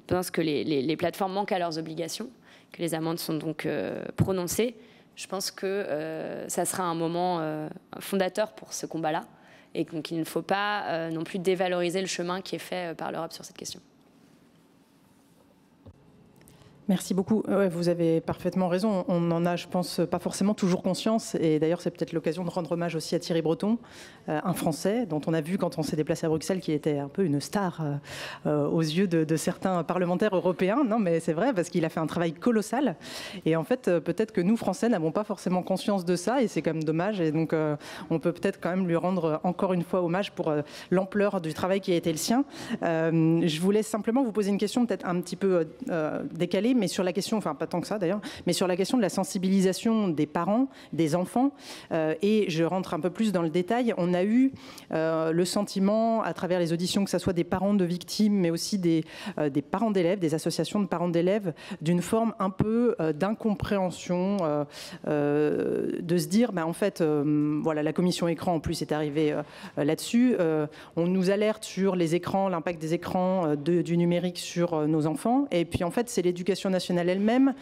Speaker 3: pense que les plateformes manquent à leurs obligations, que les amendes sont donc prononcées, je pense que ça sera un moment fondateur pour ce combat-là et donc il ne faut pas non plus dévaloriser le chemin qui est fait par l'Europe sur cette question.
Speaker 4: Merci beaucoup. Ouais, vous avez parfaitement raison. On en a, je pense, pas forcément toujours conscience. Et d'ailleurs, c'est peut-être l'occasion de rendre hommage aussi à Thierry Breton, un Français dont on a vu quand on s'est déplacé à Bruxelles qu'il était un peu une star aux yeux de certains parlementaires européens. Non, mais c'est vrai, parce qu'il a fait un travail colossal. Et en fait, peut-être que nous, Français, n'avons pas forcément conscience de ça. Et c'est quand même dommage. Et donc, on peut peut-être quand même lui rendre encore une fois hommage pour l'ampleur du travail qui a été le sien. Je voulais simplement vous poser une question peut-être un petit peu décalée, mais sur la question, enfin pas tant que ça d'ailleurs, mais sur la question de la sensibilisation des parents, des enfants, et je rentre un peu plus dans le détail, on a eu le sentiment à travers les auditions, que ce soit des parents de victimes, mais aussi des parents d'élèves, des associations de parents d'élèves, d'une forme un peu d'incompréhension, de se dire, en fait, voilà, la commission écran en plus est arrivée là-dessus, on nous alerte sur les écrans, l'impact des écrans, du numérique sur nos enfants, et puis en fait c'est l'éducation nationale elle-même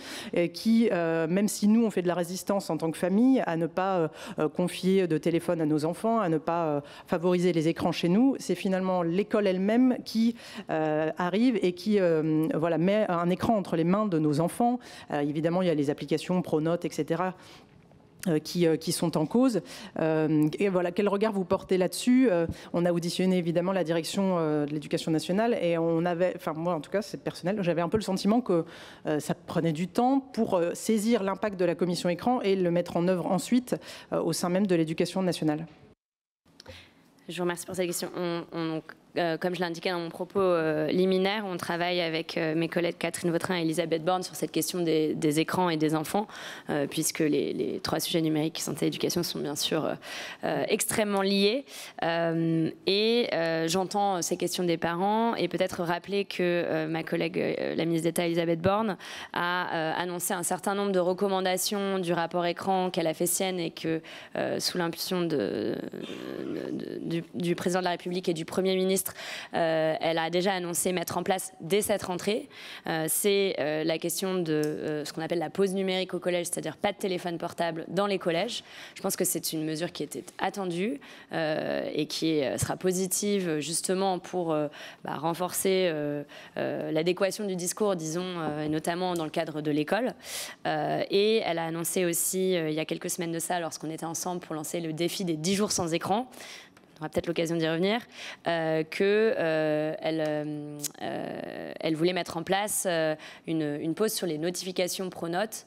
Speaker 4: qui, même si nous on fait de la résistance en tant que famille à ne pas confier de téléphone à nos enfants, à ne pas favoriser les écrans chez nous, c'est finalement l'école elle-même qui arrive et qui voilà, met un écran entre les mains de nos enfants. Évidemment, il y a les applications Pronote, etc., qui sont en cause. Et voilà, quel regard vous portez là-dessus? On a auditionné évidemment la direction de l'éducation nationale et on avait, enfin moi en tout cas c'est personnel, j'avais un peu le sentiment que ça prenait du temps pour saisir l'impact de la commission écran et le mettre en œuvre ensuite au sein même de l'éducation nationale.
Speaker 3: Je vous remercie pour cette question. Comme je l'indiquais dans mon propos liminaire, on travaille avec mes collègues Catherine Vautrin et Elisabeth Borne sur cette question des écrans et des enfants, puisque les 3 sujets numériques, santé et éducation, sont bien sûr extrêmement liés. Et j'entends ces questions des parents et peut-être rappeler que ma collègue, la ministre d'État Elisabeth Borne, a annoncé un certain nombre de recommandations du rapport écran qu'elle a fait sienne et que, sous l'impulsion du président de la République et du Premier ministre, ministre, elle a déjà annoncé mettre en place dès cette rentrée. C'est la question de ce qu'on appelle la pause numérique au collège, c'est-à-dire pas de téléphone portable dans les collèges. Je pense que c'est une mesure qui était attendue et qui sera positive justement pour renforcer l'adéquation du discours, disons, notamment dans le cadre de l'école. Et elle a annoncé aussi, il y a quelques semaines de ça, lorsqu'on était ensemble pour lancer le défi des 10 jours sans écran, on aura peut-être l'occasion d'y revenir, qu'elle voulait mettre en place une pause sur les notifications Pronote,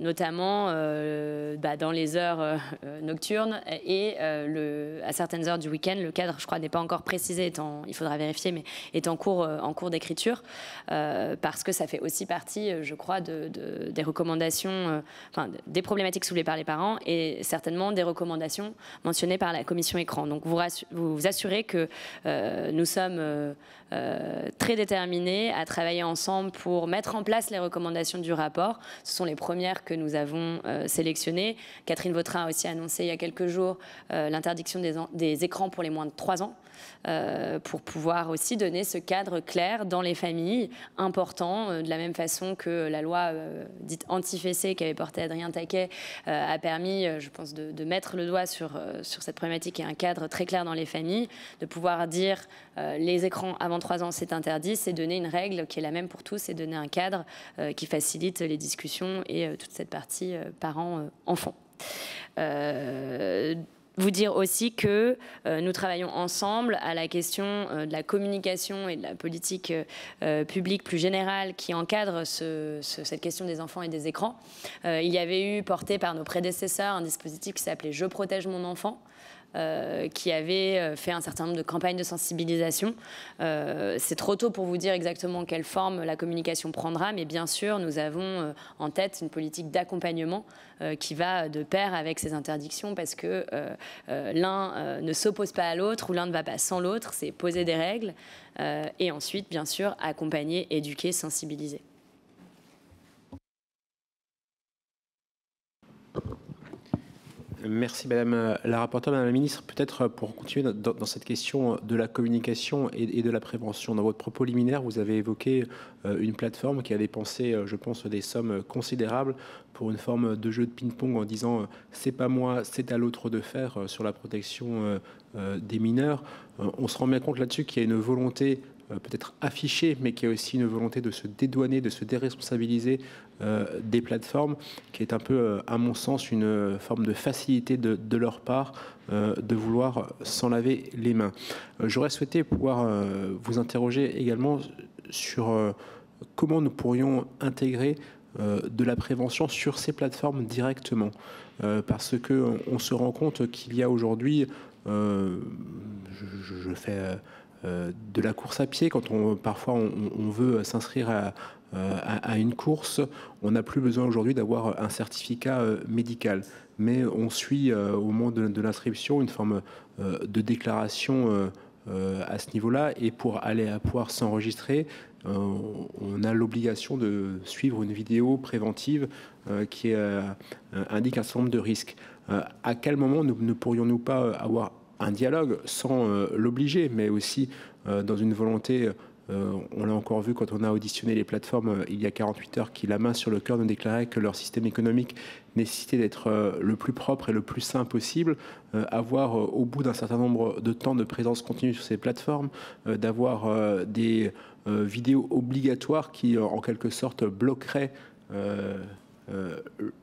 Speaker 3: notamment dans les heures nocturnes et à certaines heures du week-end. Le cadre, je crois, n'est pas encore précisé, il faudra vérifier, mais est en cours d'écriture, parce que ça fait aussi partie, je crois, des recommandations, des problématiques soulevées par les parents et certainement des recommandations mentionnées par la commission écran. Donc vous assurez que nous sommes très déterminés à travailler ensemble pour mettre en place les recommandations du rapport. Ce sont les premières que nous avons sélectionnées. Catherine Vautrin a aussi annoncé il y a quelques jours l'interdiction des écrans pour les moins de 3 ans. Pour pouvoir aussi donner ce cadre clair dans les familles, important, de la même façon que la loi dite anti-fessée qu'avait porté Adrien Taquet a permis, je pense, de mettre le doigt sur cette problématique et un cadre très clair dans les familles, de pouvoir dire les écrans avant 3 ans c'est interdit, c'est donner une règle qui est la même pour tous et donner un cadre qui facilite les discussions et toute cette partie parents-enfants. Vous dire aussi que nous travaillons ensemble à la question de la communication et de la politique publique plus générale qui encadre cette question des enfants et des écrans. Il y avait eu, porté par nos prédécesseurs, un dispositif qui s'appelait « Je protège mon enfant », qui avait fait un certain nombre de campagnes de sensibilisation. C'est trop tôt pour vous dire exactement quelle forme la communication prendra, mais bien sûr, nous avons en tête une politique d'accompagnement qui va de pair avec ces interdictions, parce que l'un ne s'oppose pas à l'autre ou l'un ne va pas sans l'autre. C'est poser des règles et ensuite, bien sûr, accompagner, éduquer, sensibiliser.
Speaker 5: Merci Madame la rapporteure. Madame la ministre, peut-être pour continuer dans cette question de la communication et de la prévention. Dans votre propos liminaire, vous avez évoqué une plateforme qui a dépensé, je pense, des sommes considérables pour une forme de jeu de ping-pong en disant « c'est pas moi, c'est à l'autre de faire » sur la protection des mineurs. On se rend bien compte là-dessus qu'il y a une volonté peut-être affichée, mais qui a aussi une volonté de se dédouaner, de se déresponsabiliser des plateformes, qui est un peu, à mon sens, une forme de facilité de leur part de vouloir s'en laver les mains. J'aurais souhaité pouvoir vous interroger également sur comment nous pourrions intégrer de la prévention sur ces plateformes directement, parce qu'on se rend compte qu'il y a aujourd'hui, je fais de la course à pied, quand parfois on veut s'inscrire à une course, on n'a plus besoin aujourd'hui d'avoir un certificat médical, mais on suit au moment de l'inscription une forme de déclaration à ce niveau-là, et pour pouvoir s'enregistrer, on a l'obligation de suivre une vidéo préventive qui indique un certain nombre de risques. À quel moment ne pourrions-nous pas avoir un dialogue sans l'obliger, mais aussi dans une volonté, on l'a encore vu quand on a auditionné les plateformes il y a 48 heures, qui, la main sur le cœur, nous déclaraient que leur système économique nécessitait d'être le plus propre et le plus sain possible, avoir au bout d'un certain nombre de temps de présence continue sur ces plateformes, d'avoir des vidéos obligatoires qui, en quelque sorte, bloqueraient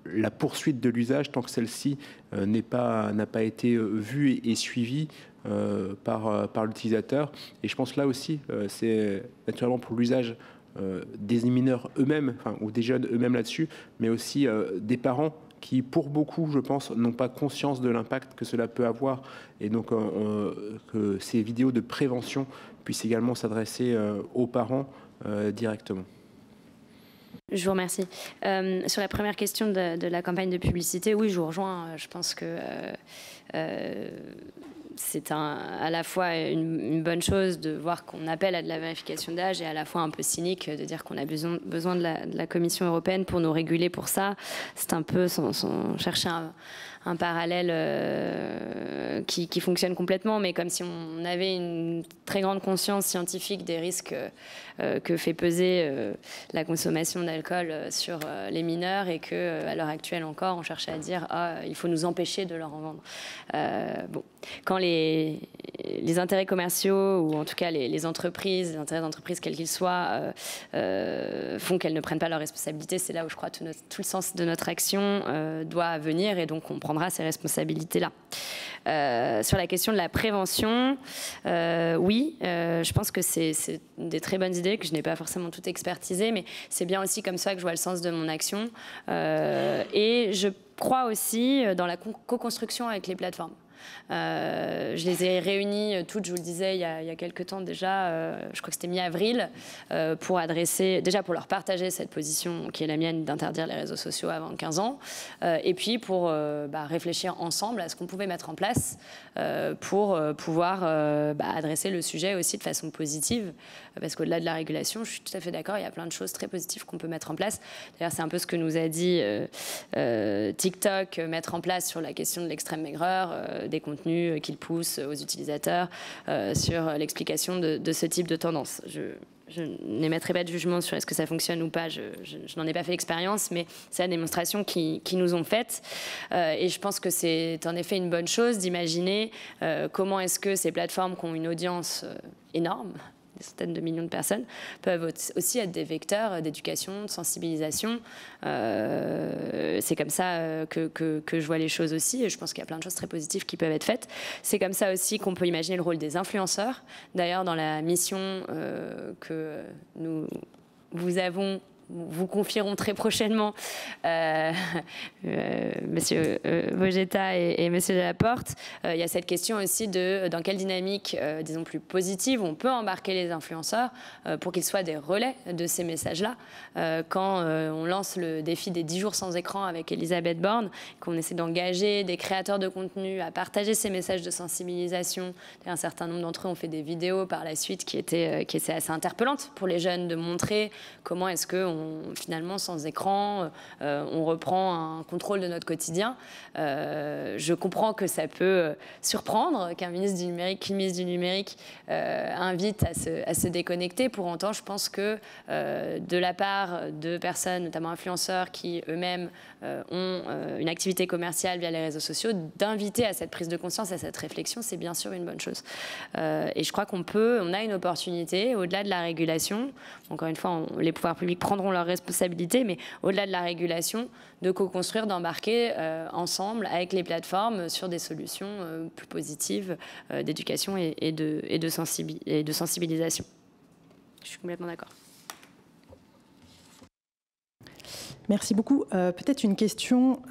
Speaker 5: la poursuite de l'usage tant que celle-ci n'a pas été vue et suivie par l'utilisateur. Et je pense là aussi, c'est naturellement pour l'usage des mineurs eux-mêmes, ou des jeunes eux-mêmes là-dessus, mais aussi des parents qui, pour beaucoup, je pense, n'ont pas conscience de l'impact que cela peut avoir. Et donc, que ces vidéos de prévention puissent également s'adresser aux parents directement.
Speaker 3: Je vous remercie. Sur la première question de la campagne de publicité, oui, je vous rejoins. Je pense que c'est à la fois une bonne chose de voir qu'on appelle à de la vérification d'âge et à la fois un peu cynique de dire qu'on a besoin de la Commission européenne pour nous réguler pour ça. C'est un peu sans chercher un parallèle qui fonctionne complètement, mais comme si on avait une très grande conscience scientifique des risques que fait peser la consommation d'alcool sur les mineurs et qu'à l'heure actuelle encore, on cherchait à dire il faut nous empêcher de leur en vendre. Bon, quand les intérêts commerciaux ou en tout cas les entreprises, les intérêts d'entreprise quels qu'ils soient, font qu'elles ne prennent pas leurs responsabilités, c'est là où je crois tout le sens de notre action doit venir et donc on prendra ces responsabilités-là. Sur la question de la prévention, oui, je pense que c'est des très bonnes idées que je n'ai pas forcément toutes expertisées, mais c'est bien aussi comme ça que je vois le sens de mon action. Et je crois aussi dans la co-construction avec les plateformes. Je les ai réunies toutes, je vous le disais, il y a quelques temps déjà, je crois que c'était mi-avril, pour pour leur partager cette position qui est la mienne d'interdire les réseaux sociaux avant 15 ans, et puis pour réfléchir ensemble à ce qu'on pouvait mettre en place pour pouvoir adresser le sujet aussi de façon positive, parce qu'au-delà de la régulation, je suis tout à fait d'accord, il y a plein de choses très positives qu'on peut mettre en place. D'ailleurs, c'est un peu ce que nous a dit TikTok, mettre en place sur la question de l'extrême maigreur, des contenus qu'il pousse aux utilisateurs, sur l'explication de ce type de tendance. Je n'émettrai pas de jugement sur est-ce que ça fonctionne ou pas, je n'en ai pas fait l'expérience, mais c'est la démonstration qui nous ont faite. Et je pense que c'est en effet une bonne chose d'imaginer comment est-ce que ces plateformes qui ont une audience énorme, des centaines de millions de personnes, peuvent aussi être des vecteurs d'éducation, de sensibilisation. C'est comme ça que je vois les choses aussi, et je pense qu'il y a plein de choses très positives qui peuvent être faites. C'est comme ça aussi qu'on peut imaginer le rôle des influenceurs. D'ailleurs, dans la mission que vous confieront très prochainement Monsieur Vogetta et Monsieur Delaporte. Il y a cette question aussi de dans quelle dynamique, disons plus positive, on peut embarquer les influenceurs pour qu'ils soient des relais de ces messages-là. Quand on lance le défi des 10 jours sans écran avec Elisabeth Borne, qu'on essaie d'engager des créateurs de contenu à partager ces messages de sensibilisation, un certain nombre d'entre eux ont fait des vidéos par la suite qui étaient assez interpellantes pour les jeunes, de montrer comment est-ce que finalement, sans écran, on reprend un contrôle de notre quotidien. Je comprends que ça peut surprendre qu'un ministre du numérique invite à se déconnecter. Pour autant, je pense que de la part de personnes, notamment influenceurs, qui eux-mêmes ont une activité commerciale via les réseaux sociaux, d'inviter à cette prise de conscience, à cette réflexion, c'est bien sûr une bonne chose. Et je crois qu'on a une opportunité, au-delà de la régulation, encore une fois, les pouvoirs publics prendront leurs responsabilités, mais au-delà de la régulation, de co-construire, d'embarquer ensemble avec les plateformes sur des solutions plus positives d'éducation et de sensibilisation. Je suis complètement d'accord.
Speaker 4: Merci beaucoup. Peut-être une question.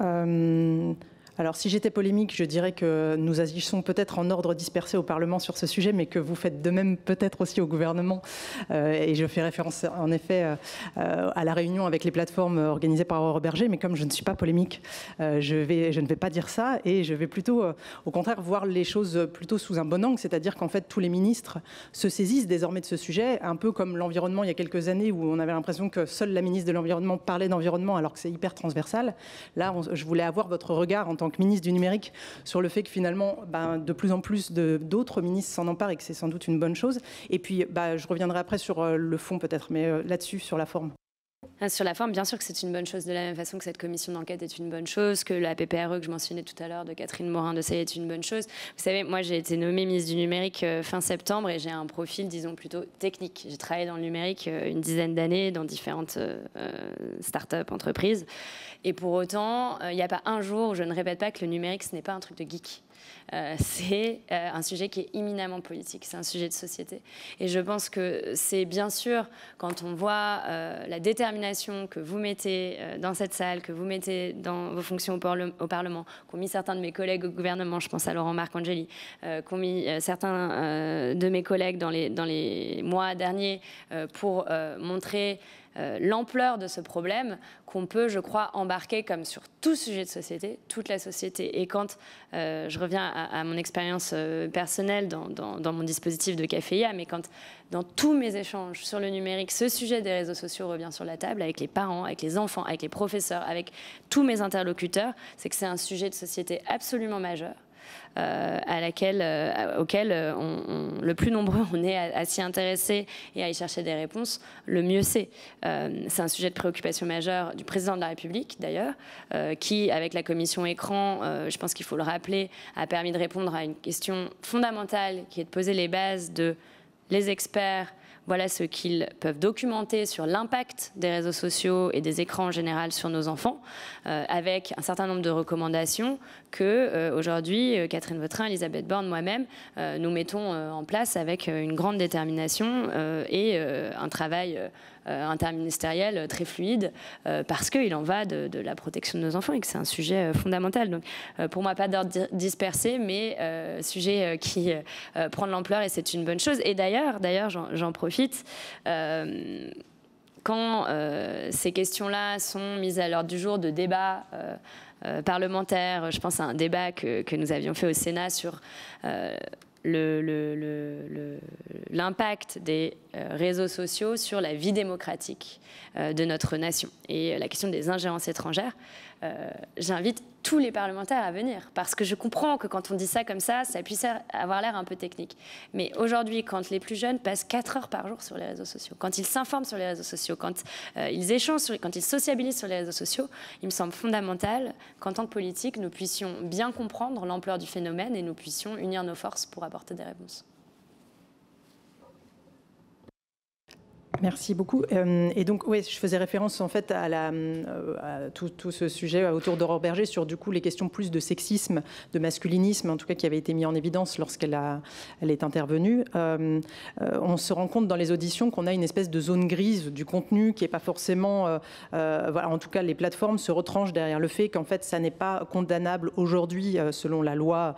Speaker 4: Alors, si j'étais polémique, je dirais que nous agissons peut-être en ordre dispersé au Parlement sur ce sujet, mais que vous faites de même peut-être aussi au gouvernement. Et je fais référence, en effet, à la réunion avec les plateformes organisées par Aurore Berger. Mais comme je ne suis pas polémique, je ne vais pas dire ça. Et je vais plutôt, au contraire, voir les choses plutôt sous un bon angle. C'est-à-dire qu'en fait, tous les ministres se saisissent désormais de ce sujet, un peu comme l'environnement il y a quelques années, où on avait l'impression que seule la ministre de l'Environnement parlait d'environnement, alors que c'est hyper transversal. Là, je voulais avoir votre regard en tant que ministre du numérique sur le fait que finalement de plus en plus d'autres ministres s'en emparent et que c'est sans doute une bonne chose. Et puis je reviendrai après sur le fond peut-être, mais là-dessus sur la forme.
Speaker 3: Sur la forme, bien sûr que c'est une bonne chose, de la même façon que cette commission d'enquête est une bonne chose, que la PPRE que je mentionnais tout à l'heure de Catherine Morin-Desailly est une bonne chose. Vous savez, moi j'ai été nommée ministre du numérique fin septembre et j'ai un profil, disons, plutôt technique. J'ai travaillé dans le numérique une dizaine d'années dans différentes start-up, entreprises. Et pour autant, il n'y a pas un jour où je ne répète pas que le numérique, ce n'est pas un truc de geek. C'est un sujet qui est éminemment politique, c'est un sujet de société. Et je pense que c'est bien sûr, quand on voit la détermination que vous mettez dans cette salle, que vous mettez dans vos fonctions au Parlement, qu'ont mis certains de mes collègues au gouvernement, je pense à Laurent Marcangeli, qu'ont mis certains de mes collègues dans les mois derniers pour montrer l'ampleur de ce problème qu'on peut, je crois, embarquer comme sur tout sujet de société, toute la société. Et quand je reviens à mon expérience personnelle dans mon dispositif de Caféia, mais quand dans tous mes échanges sur le numérique, ce sujet des réseaux sociaux revient sur la table avec les parents, avec les enfants, avec les professeurs, avec tous mes interlocuteurs, c'est que c'est un sujet de société absolument majeur. Auquel le plus nombreux on est à s'y intéresser et à y chercher des réponses, le mieux c'est. C'est un sujet de préoccupation majeure du président de la République d'ailleurs, qui avec la commission écran, je pense qu'il faut le rappeler, a permis de répondre à une question fondamentale qui est de poser les bases de les experts. Voilà ce qu'ils peuvent documenter sur l'impact des réseaux sociaux et des écrans en général sur nos enfants, avec un certain nombre de recommandations que aujourd'hui, Catherine Vautrin, Elisabeth Borne, moi-même, nous mettons en place avec une grande détermination et un travail interministériel très fluide, parce qu'il en va de la protection de nos enfants et que c'est un sujet fondamental. Donc, pour moi, pas d'ordre dispersé, mais sujet qui prend de l'ampleur et c'est une bonne chose. Et d'ailleurs, j'en profite. Quand ces questions-là sont mises à l'ordre du jour de débats parlementaires, je pense à un débat que nous avions fait au Sénat sur l'impact des réseaux sociaux sur la vie démocratique de notre nation et la question des ingérences étrangères. J'invite tous les parlementaires à venir parce que je comprends que quand on dit ça comme ça puisse avoir l'air un peu technique. Mais aujourd'hui, quand les plus jeunes passent 4 heures par jour sur les réseaux sociaux, quand ils s'informent sur les réseaux sociaux, quand ils échangent, quand ils sociabilisent sur les réseaux sociaux, il me semble fondamental qu'en tant que politique, nous puissions bien comprendre l'ampleur du phénomène et nous puissions unir nos forces pour apporter des réponses.
Speaker 4: Merci beaucoup. Et donc, oui, je faisais référence en fait à tout ce sujet autour d'Aurore Bergé sur du coup les questions plus de sexisme, de masculinisme, en tout cas qui avait été mis en évidence lorsqu'elle est intervenue. On se rend compte dans les auditions qu'on a une espèce de zone grise du contenu qui n'est pas forcément, voilà, en tout cas les plateformes se retranchent derrière le fait qu'en fait ça n'est pas condamnable aujourd'hui selon la loi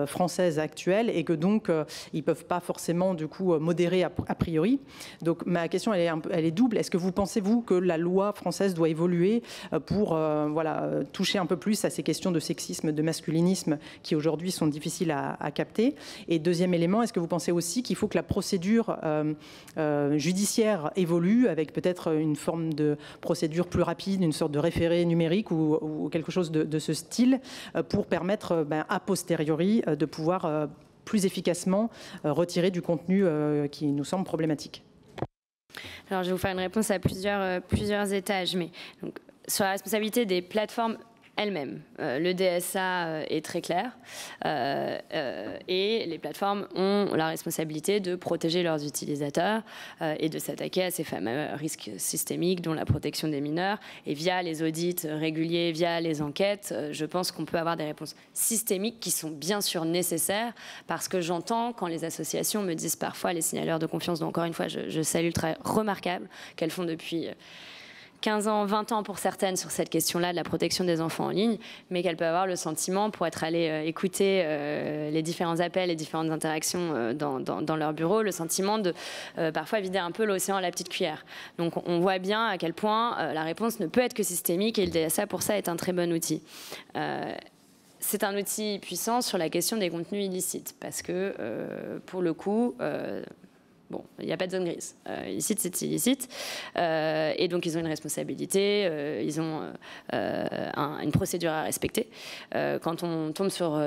Speaker 4: française actuelle et que donc ils peuvent pas forcément du coup modérer a priori. Donc ma question elle est double. Est-ce que vous pensez, vous, que la loi française doit évoluer pour voilà, toucher un peu plus à ces questions de sexisme, de masculinisme qui aujourd'hui sont difficiles à capter? Et deuxième élément, est-ce que vous pensez aussi qu'il faut que la procédure judiciaire évolue avec peut-être une forme de procédure plus rapide, une sorte de référé numérique ou quelque chose de ce style pour permettre a posteriori de pouvoir plus efficacement retirer du contenu qui nous semble problématique?
Speaker 3: Alors, je vais vous faire une réponse à plusieurs étages. Mais donc, sur la responsabilité des plateformes elles-mêmes, le DSA est très clair et les plateformes ont la responsabilité de protéger leurs utilisateurs et de s'attaquer à ces fameux risques systémiques dont la protection des mineurs. Et via les audits réguliers, via les enquêtes, je pense qu'on peut avoir des réponses systémiques qui sont bien sûr nécessaires parce que j'entends quand les associations me disent parfois, les signaleurs de confiance, dont encore une fois je salue le travail remarquable qu'elles font depuis 15 ans, 20 ans pour certaines sur cette question-là de la protection des enfants en ligne, mais qu'elles peuvent avoir le sentiment, pour être allées écouter les différents appels, les différentes interactions dans leur bureau, le sentiment de parfois vider un peu l'océan à la petite cuillère. Donc on voit bien à quel point la réponse ne peut être que systémique et le DSA pour ça est un très bon outil. C'est un outil puissant sur la question des contenus illicites parce que pour le coup... Bon, il n'y a pas de zone grise. Illicite, c'est illicite. Et donc, ils ont une responsabilité, ils ont une procédure à respecter. Quand on tombe sur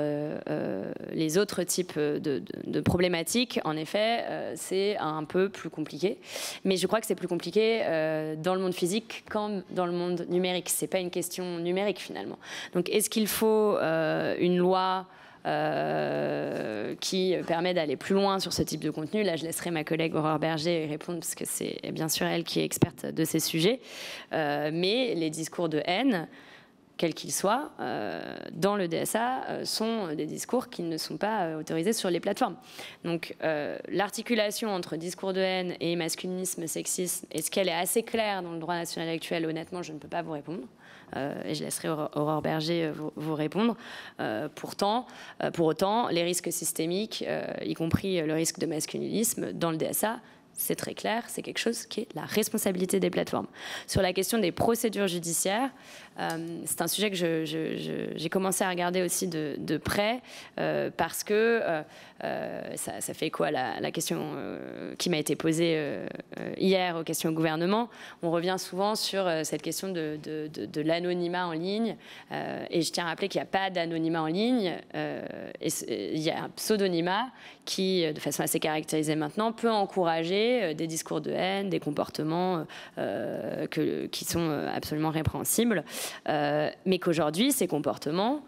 Speaker 3: les autres types de problématiques, en effet, c'est un peu plus compliqué. Mais je crois que c'est plus compliqué dans le monde physique comme dans le monde numérique. Ce n'est pas une question numérique, finalement. Donc, est-ce qu'il faut une loi qui permet d'aller plus loin sur ce type de contenu? Là, je laisserai ma collègue Aurore Bergé répondre parce que c'est bien sûr elle qui est experte de ces sujets. Mais les discours de haine, quels qu'ils soient, dans le DSA, sont des discours qui ne sont pas autorisés sur les plateformes. Donc, l'articulation entre discours de haine et masculinisme, sexisme, est-ce qu'elle est assez claire dans le droit national actuel? Honnêtement, je ne peux pas vous répondre. Et je laisserai Aurore Bergé vous répondre. Pour autant, les risques systémiques, y compris le risque de masculinisme, dans le DSA, c'est très clair, c'est quelque chose qui est la responsabilité des plateformes. Sur la question des procédures judiciaires, c'est un sujet que j'ai commencé à regarder aussi de près parce que ça fait écho à la question qui m'a été posée hier aux questions au gouvernement. On revient souvent sur cette question de l'anonymat en ligne et je tiens à rappeler qu'il n'y a pas d'anonymat en ligne. Il y a un pseudonymat qui, de façon assez caractérisée maintenant, peut encourager des discours de haine, des comportements qui sont absolument répréhensibles, mais qu'aujourd'hui, ces comportements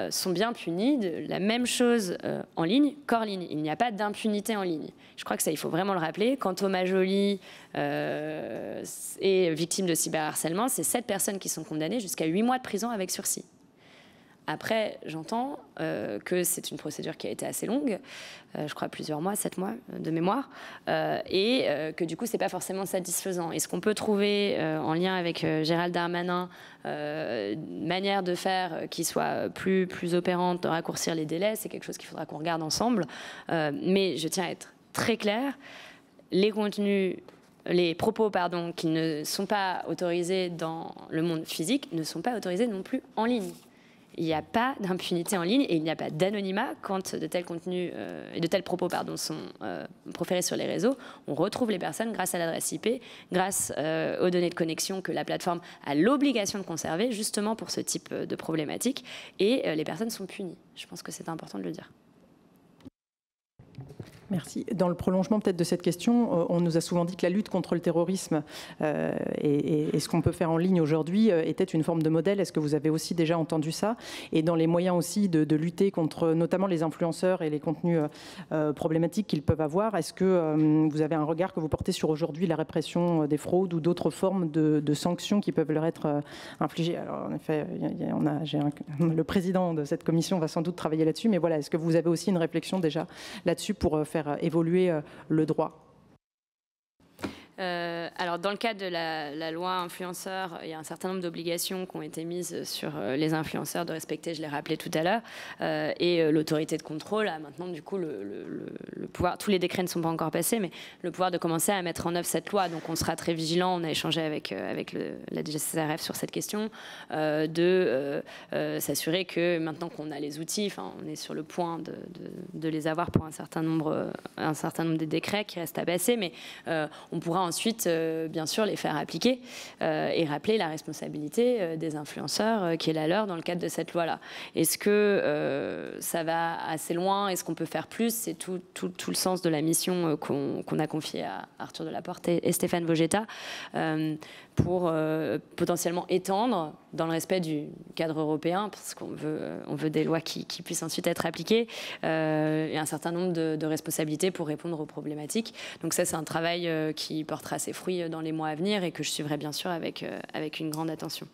Speaker 3: sont bien punis de la même chose en ligne qu'hors ligne. Il n'y a pas d'impunité en ligne. Je crois que ça, il faut vraiment le rappeler. Quand Thomas Joly est victime de cyberharcèlement, c'est 7 personnes qui sont condamnées jusqu'à 8 mois de prison avec sursis. Après, j'entends que c'est une procédure qui a été assez longue, je crois plusieurs mois, 7 mois de mémoire, et que du coup, c'est pas forcément satisfaisant. Et ce qu'on peut trouver en lien avec Gérald Darmanin, une manière de faire qui soit plus opérante, de raccourcir les délais, c'est quelque chose qu'il faudra qu'on regarde ensemble. Mais je tiens à être très claire, les propos qui ne sont pas autorisés dans le monde physique ne sont pas autorisés non plus en ligne. Il n'y a pas d'impunité en ligne et il n'y a pas d'anonymat quand de tels contenus et de tels propos sont proférés sur les réseaux. On retrouve les personnes grâce à l'adresse IP, grâce aux données de connexion que la plateforme a l'obligation de conserver justement pour ce type de problématique et les personnes sont punies. Je pense que c'est important de le dire.
Speaker 4: Merci. Dans le prolongement peut-être de cette question, on nous a souvent dit que la lutte contre le terrorisme et ce qu'on peut faire en ligne aujourd'hui était une forme de modèle. Est-ce que vous avez aussi déjà entendu ça? Et dans les moyens aussi de lutter contre notamment les influenceurs et les contenus problématiques qu'ils peuvent avoir, est-ce que vous avez un regard que vous portez sur aujourd'hui la répression des fraudes ou d'autres formes de sanctions qui peuvent leur être infligées? Alors en effet, le président de cette commission va sans doute travailler là-dessus, mais voilà, est-ce que vous avez aussi une réflexion déjà là-dessus pour faire évoluer le droit?
Speaker 3: Alors, dans le cadre de la loi influenceur, il y a un certain nombre d'obligations qui ont été mises sur les influenceurs de respecter, je l'ai rappelé tout à l'heure, et l'autorité de contrôle a maintenant, du coup, le pouvoir, tous les décrets ne sont pas encore passés, mais le pouvoir de commencer à mettre en œuvre cette loi. Donc, on sera très vigilant, on a échangé avec la DGCCRF sur cette question, de s'assurer que maintenant qu'on a les outils, on est sur le point de les avoir pour un certain nombre des décrets qui restent à passer, mais on pourra ensuite, bien sûr, les faire appliquer et rappeler la responsabilité des influenceurs qui est la leur dans le cadre de cette loi-là. Est-ce que ça va assez loin? Est-ce qu'on peut faire plus? C'est tout le sens de la mission qu'on a confiée à Arthur Delaporte et Stéphane Vogetta pour potentiellement étendre, dans le respect du cadre européen, parce qu'on veut des lois qui puissent ensuite être appliquées, et un certain nombre de responsabilités pour répondre aux problématiques. Donc ça, c'est un travail qui portera ses fruits dans les mois à venir et que je suivrai bien sûr avec une grande attention.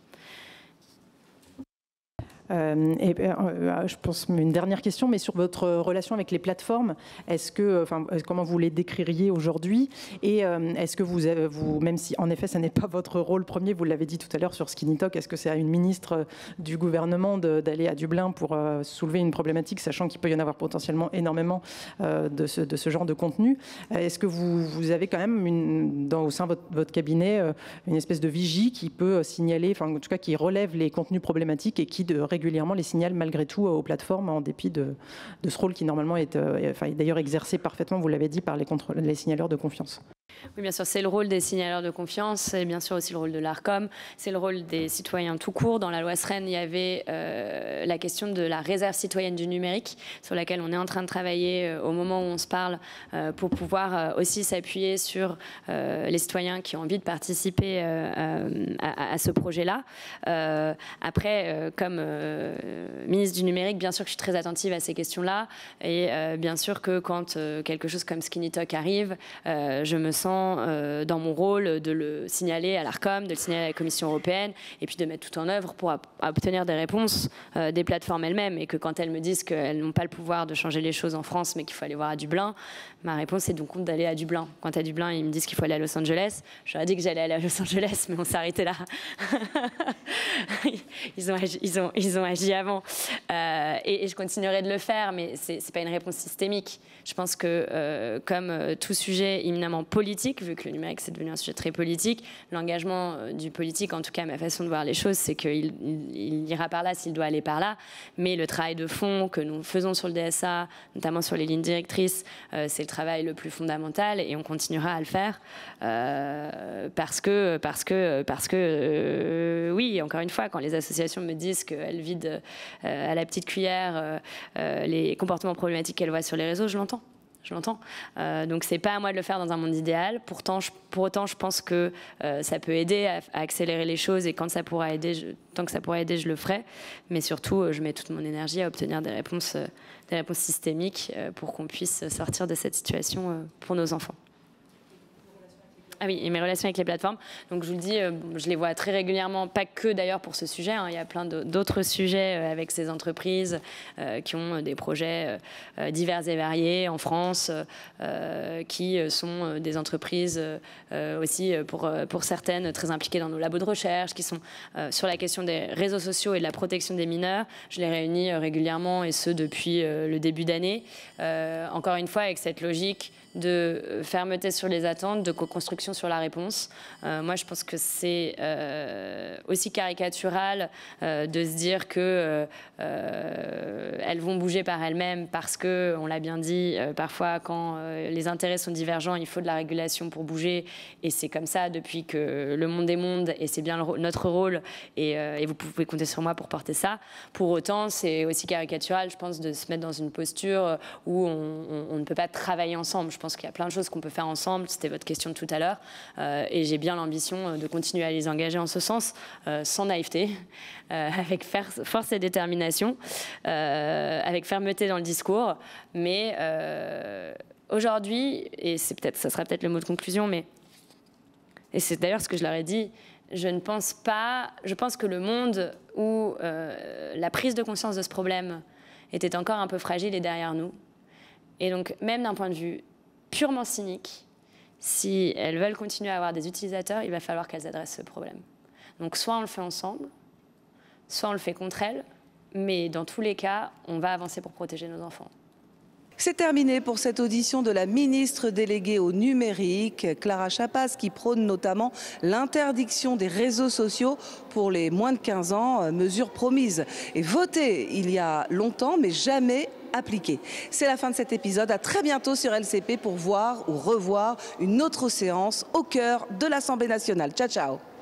Speaker 4: Je pense une dernière question, mais sur votre relation avec les plateformes, comment vous les décririez aujourd'hui? Et est-ce que vous, même si en effet ça n'est pas votre rôle premier, vous l'avez dit tout à l'heure sur Skinny Talk, est-ce que c'est à une ministre du gouvernement d'aller à Dublin pour soulever une problématique, sachant qu'il peut y en avoir potentiellement énormément de ce genre de contenu? Est-ce que vous avez quand même au sein de votre cabinet une espèce de vigie qui peut signaler, en tout cas qui relève les contenus problématiques et qui régulièrement les signale malgré tout aux plateformes en dépit de ce rôle qui normalement est d'ailleurs exercé parfaitement, vous l'avez dit, par les signaleurs de confiance?
Speaker 3: Oui, bien sûr, c'est le rôle des signaleurs de confiance, c'est bien sûr aussi le rôle de l'ARCOM, c'est le rôle des citoyens tout court. Dans la loi SREN, il y avait la question de la réserve citoyenne du numérique, sur laquelle on est en train de travailler au moment où on se parle, pour pouvoir aussi s'appuyer sur les citoyens qui ont envie de participer à ce projet-là. Après, comme ministre du numérique, bien sûr que je suis très attentive à ces questions-là, et bien sûr que quand quelque chose comme Skinny Talk arrive, je me sens dans mon rôle de le signaler à l'ARCOM, de le signaler à la Commission européenne et puis de mettre tout en œuvre pour obtenir des réponses des plateformes elles-mêmes, et que quand elles me disent qu'elles n'ont pas le pouvoir de changer les choses en France mais qu'il faut aller voir à Dublin, ma réponse est donc d'aller à Dublin. Quand à Dublin ils me disent qu'il faut aller à Los Angeles, j'aurais dit que j'allais aller à Los Angeles, mais on s'est arrêté là. ils ont agi avant, et je continuerai de le faire, mais c'est pas une réponse systémique. Je pense que comme tout sujet éminemment politique politique, vu que le numérique c'est devenu un sujet très politique. L'engagement du politique, en tout cas ma façon de voir les choses, c'est qu'il ira par là s'il doit aller par là. Mais le travail de fond que nous faisons sur le DSA, notamment sur les lignes directrices, c'est le travail le plus fondamental et on continuera à le faire parce que oui, encore une fois, quand les associations me disent qu'elles vident à la petite cuillère les comportements problématiques qu'elles voient sur les réseaux, je l'entends. Donc c'est pas à moi de le faire dans un monde idéal. Pour autant, je pense que ça peut aider à accélérer les choses et quand ça pourra aider, tant que ça pourra aider, je le ferai. Mais surtout, je mets toute mon énergie à obtenir des réponses systémiques pour qu'on puisse sortir de cette situation pour nos enfants. Ah oui, et mes relations avec les plateformes. Donc je vous le dis, je les vois très régulièrement, pas que d'ailleurs pour ce sujet. Il y a plein d'autres sujets avec ces entreprises qui ont des projets divers et variés en France, qui sont des entreprises aussi pour certaines très impliquées dans nos labos de recherche, qui sont sur la question des réseaux sociaux et de la protection des mineurs. Je les réunis régulièrement et ce depuis le début d'année. Encore une fois, avec cette logique de fermeté sur les attentes, de co-construction sur la réponse. Moi, je pense que c'est aussi caricatural de se dire que elles vont bouger par elles-mêmes parce que, on l'a bien dit, parfois quand les intérêts sont divergents, il faut de la régulation pour bouger et c'est comme ça depuis que le monde est monde et c'est bien notre rôle et vous pouvez compter sur moi pour porter ça. Pour autant, c'est aussi caricatural, je pense, de se mettre dans une posture où on ne peut pas travailler ensemble. Je pense qu'il y a plein de choses qu'on peut faire ensemble, c'était votre question de tout à l'heure, et j'ai bien l'ambition de continuer à les engager en ce sens, sans naïveté, avec force et détermination, avec fermeté dans le discours, mais aujourd'hui, et ça sera peut-être le mot de conclusion, et c'est d'ailleurs ce que je leur ai dit, je pense que le monde où la prise de conscience de ce problème était encore un peu fragile est derrière nous, et donc même d'un point de vue purement cynique, si elles veulent continuer à avoir des utilisateurs, il va falloir qu'elles adressent ce problème. Donc soit on le fait ensemble, soit on le fait contre elles, mais dans tous les cas, on va avancer pour protéger nos enfants.
Speaker 1: C'est terminé pour cette audition de la ministre déléguée au numérique, Clara Chapas, qui prône notamment l'interdiction des réseaux sociaux pour les moins de 15 ans, mesure promise et votée il y a longtemps, mais jamais appliquée. C'est la fin de cet épisode. À très bientôt sur LCP pour voir ou revoir une autre séance au cœur de l'Assemblée nationale. Ciao, ciao.